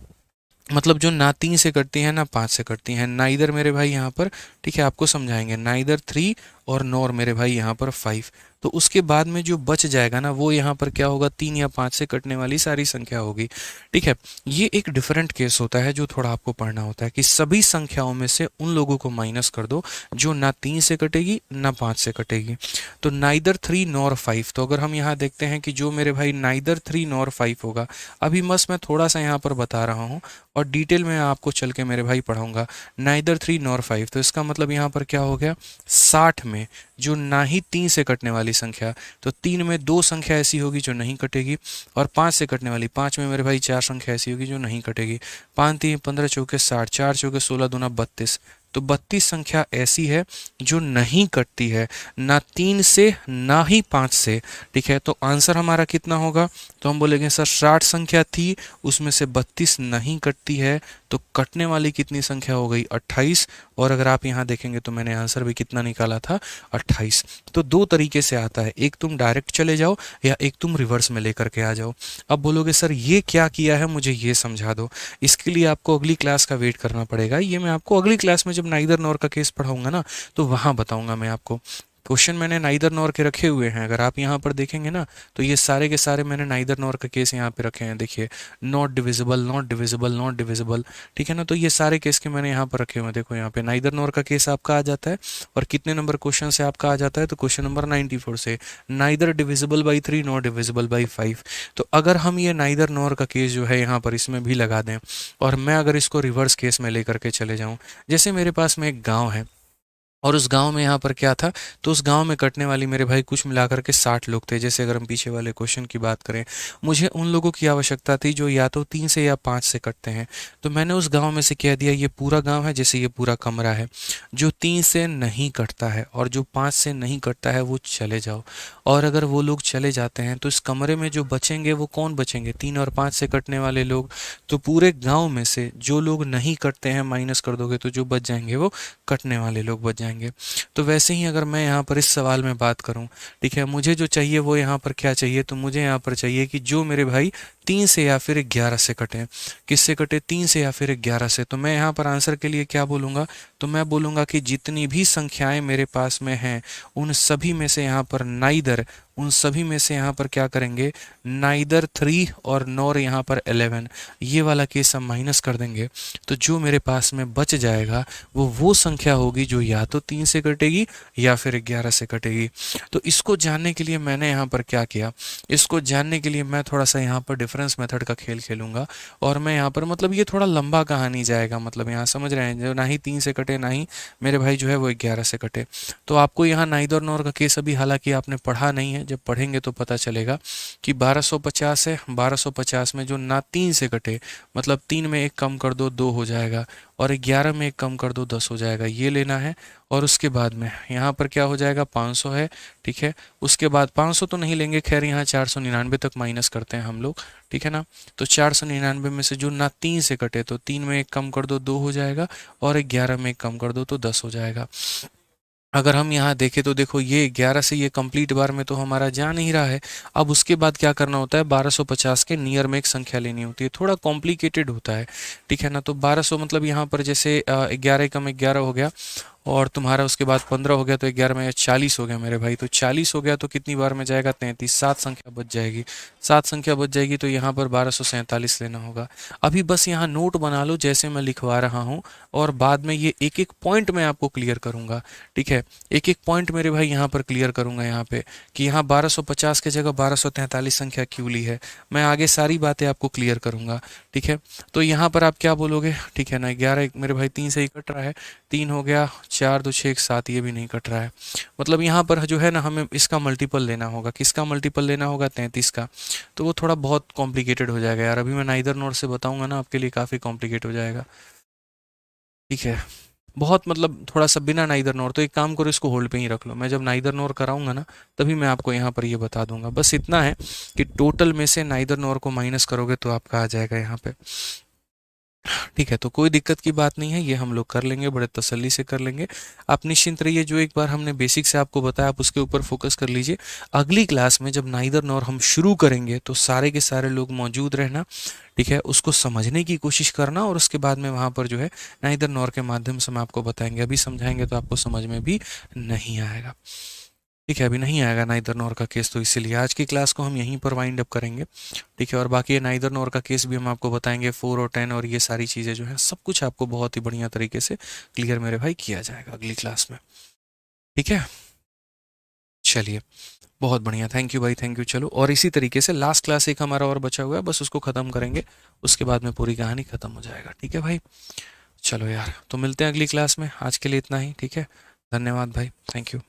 मतलब जो ना 3 से कटती हैं ना 5 से कटती हैं, नाइदर मेरे भाई यहाँ पर, ठीक है, आपको समझाएंगे, नाइदर 3 और नॉर मेरे भाई यहाँ पर 5। तो उसके बाद में जो बच जाएगा ना, वो यहाँ पर क्या होगा, 3 या 5 से कटने वाली सारी संख्या होगी, ठीक है। ये एक डिफरेंट केस होता है जो थोड़ा आपको पढ़ना होता है, कि सभी संख्याओं में से उन लोगों को माइनस कर दो जो ना 3 से कटेगी ना 5 से कटेगी। तो नाइदर 3 नॉर 5, तो अगर हम यहाँ देखते हैं कि जो मेरे भाई नाइदर 3 नॉर 5 होगा, अभी बस मैं थोड़ा सा यहाँ पर बता रहा हूँ और डिटेल में आपको चल के मेरे भाई पढ़ाऊंगा। नाइदर 3 नॉर 5, तो इसका मतलब यहाँ पर क्या हो गया, 60 में जो ना ही 3 से कटने वाली संख्या, तो 3 में 2 संख्या ऐसी होगी जो नहीं कटेगी, और 5 से कटने वाली 5 में मेरे भाई 4 संख्या ऐसी होगी जो नहीं कटेगी। 5 3 15 चौके 60, 4 चौके 16 दूना 32, तो 32 संख्या ऐसी है जो नहीं कटती है, ना 3 से ना ही 5 से, ठीक है। तो आंसर हमारा कितना होगा, तो हम बोलेंगे सर 60 संख्या थी, उसमें से 32 नहीं कटती है, तो कटने वाली कितनी संख्या हो गई, 28। और अगर आप यहाँ देखेंगे तो मैंने आंसर भी कितना निकाला था, 28। तो दो तरीके से आता है, एक तुम डायरेक्ट चले जाओ या एक तुम रिवर्स में लेकर के आ जाओ। अब बोलोगे सर ये क्या किया है, मुझे ये समझा दो। इसके लिए आपको अगली क्लास का वेट करना पड़ेगा, ये मैं आपको अगली क्लास में जब नाइदर नॉर का केस पढ़ाऊंगा ना, तो वहां बताऊंगा मैं आपको। क्वेश्चन मैंने नाइदर नॉर के रखे हुए हैं, अगर आप यहाँ पर देखेंगे ना, तो ये सारे के सारे मैंने नाइदर नॉर का केस यहाँ पे रखे हैं। देखिए, not divisible, not divisible, not divisible, ठीक है ना। तो ये सारे केस के मैंने यहाँ पर रखे हुए हैं। देखो यहाँ पे नाइदर नॉर का केस आपका आ जाता है, और कितने नंबर क्वेश्चन से आपका आ जाता है, तो क्वेश्चन नंबर 94 से, neither divisible by 3 not divisible by 5। तो अगर हम ये नाइदर नॉर का केस जो है यहाँ पर इसमें भी लगा दें, और मैं अगर इसको रिवर्स केस में लेकर के चले जाऊँ, जैसे मेरे पास में एक गाँव है, और उस गांव में यहाँ पर क्या था, तो उस गांव में कटने वाली मेरे भाई कुछ मिलाकर के 60 लोग थे। जैसे अगर हम पीछे वाले क्वेश्चन की बात करें, मुझे उन लोगों की आवश्यकता थी जो या तो 3 से या 5 से कटते हैं। तो मैंने उस गांव में से कह दिया ये पूरा गांव है, जैसे ये पूरा कमरा है, जो 3 से नहीं कटता है और जो 5 से नहीं कटता है वो चले जाओ। और अगर वो लोग चले जाते हैं तो इस कमरे में जो बचेंगे वो कौन बचेंगे, 3 और 5 से कटने वाले लोग। तो पूरे गाँव में से जो लोग नहीं कटते हैं माइनस कर दोगे, तो जो बच जाएंगे वो कटने वाले लोग बच जाएंगे। तो वैसे ही अगर मैं यहाँ पर इस सवाल में बात करूँ, ठीक है, मुझे जो चाहिए वो यहाँ पर क्या चाहिए, तो मुझे यहाँ पर चाहिए कि जो मेरे भाई 3 से या फिर 11 से कटे। किससे कटे? 3 से या फिर 11 से। तो मैं यहाँ पर आंसर के लिए क्या बोलूँगा? तो मैं बोलूँगा कि जितनी भी संख्याएं मेरे पास में हैं उन सभी में से यहाँ पर नाइदर, उन सभी में से यहाँ पर क्या करेंगे? नाइदर 3 और नॉर यहाँ पर 11, ये वाला केस हम माइनस कर देंगे। तो जो मेरे पास में बच जाएगा वो संख्या होगी जो या तो 3 से कटेगी या फिर 11 से कटेगी। तो इसको जानने के लिए मैंने यहाँ पर क्या किया? इसको जानने के लिए मैं थोड़ा सा यहाँ पर डिफरेंस मेथड का खेल खेलूंगा। और मैं यहाँ पर मतलब ये थोड़ा लंबा कहानी जाएगा, मतलब यहाँ समझ रहे हैं, जो ना ही 3 से कटे ना ही मेरे भाई जो है वो 11 से कटे। तो आपको यहाँ नाइदर नॉर का केस अभी हालांकि आपने पढ़ा नहीं है, जब पढ़ेंगे तो पता चलेगा कि 1250 है। 1250 में जो ना 3 से कटे, मतलब 3 में 1 कम कर दो 2 हो जाएगा, और 11 में 1 कम कर दो 10 हो जाएगा, ये लेना है। और उसके बाद में यहाँ पर क्या हो जाएगा? 500 है, ठीक है। उसके बाद 500 तो नहीं लेंगे, खैर यहाँ 499 तक माइनस करते हैं हम लोग, ठीक है ना। तो 499 में से जो ना 3 से कटे, तो 3 में 1 कम कर दो 2 हो जाएगा, और 11 में 1 कम कर दो तो 10 हो जाएगा। अगर हम यहाँ देखें तो देखो ये 11 से ये कंप्लीट बार में तो हमारा जा नहीं रहा है। अब उसके बाद क्या करना होता है? 1250 के नियर में एक संख्या लेनी होती है, थोड़ा कॉम्प्लिकेटेड होता है, ठीक है ना। तो 1200 मतलब यहाँ पर जैसे 11 कम 11 हो गया, और तुम्हारा उसके बाद 15 हो गया, तो 11 में 40 हो गया मेरे भाई। तो 40 हो गया तो कितनी बार में जाएगा? 33। 7 संख्या बच जाएगी, 7 संख्या बच जाएगी, तो यहाँ पर 1247 लेना होगा। अभी बस यहाँ नोट बना लो जैसे मैं लिखवा रहा हूँ, और बाद में ये एक एक पॉइंट मैं आपको क्लियर करूँगा, ठीक है। एक एक पॉइंट मेरे भाई यहाँ पर क्लियर करूँगा यहाँ पे, कि यहाँ 1250 की जगह 1243 संख्या क्यों ली है। मैं आगे सारी बातें आपको क्लियर करूँगा, ठीक है। तो यहाँ पर आप क्या बोलोगे? ठीक है ना, 11 मेरे भाई 3 से ही कट रहा है, 3 हो गया, 4 2 6 7, ये भी नहीं कट रहा है। मतलब यहाँ पर जो है ना, हमें इसका मल्टीपल लेना होगा। किसका मल्टीपल लेना होगा? 33 का। तो वो थोड़ा बहुत कॉम्प्लिकेटेड हो जाएगा यार, अभी मैं नाइदर नॉर से बताऊंगा ना आपके लिए काफ़ी कॉम्प्लिकेट हो जाएगा, ठीक है। बहुत मतलब थोड़ा सा बिना नाइदर नॉर। तो एक काम करो, इसको होल्ड पे ही रख लो, मैं जब नाइदर नॉर कराऊंगा ना तभी मैं आपको यहाँ पर ये बता दूंगा। बस इतना है कि टोटल में से नाइदर नॉर को माइनस करोगे तो आपका आ जाएगा यहाँ पे, ठीक है। तो कोई दिक्कत की बात नहीं है, ये हम लोग कर लेंगे, बड़े तसल्ली से कर लेंगे। आप निश्चिंत रहिए, जो एक बार हमने बेसिक से आपको बताया आप उसके ऊपर फोकस कर लीजिए। अगली क्लास में जब नाइदर नॉर हम शुरू करेंगे तो सारे के सारे लोग मौजूद रहना, ठीक है। उसको समझने की कोशिश करना, और उसके बाद में वहाँ पर जो है नाइदर नॉर के माध्यम से हम आपको बताएंगे। अभी समझाएंगे तो आपको समझ में भी नहीं आएगा, ठीक है। अभी नहीं आएगा नाइदर नॉर का केस, तो इसीलिए आज की क्लास को हम यहीं पर वाइंड अप करेंगे, ठीक है। और बाकी ये नाइदर नॉर का केस भी हम आपको बताएंगे, 4 और 10 और ये सारी चीज़ें जो है सब कुछ आपको बहुत ही बढ़िया तरीके से क्लियर मेरे भाई किया जाएगा अगली क्लास में, ठीक है। चलिए, बहुत बढ़िया, थैंक यू भाई, थैंक यू। चलो, और इसी तरीके से लास्ट क्लास एक हमारा और बचा हुआ है, बस उसको ख़त्म करेंगे, उसके बाद में पूरी कहानी ख़त्म हो जाएगा, ठीक है भाई। चलो यार, तो मिलते हैं अगली क्लास में, आज के लिए इतना ही, ठीक है। धन्यवाद भाई, थैंक यू।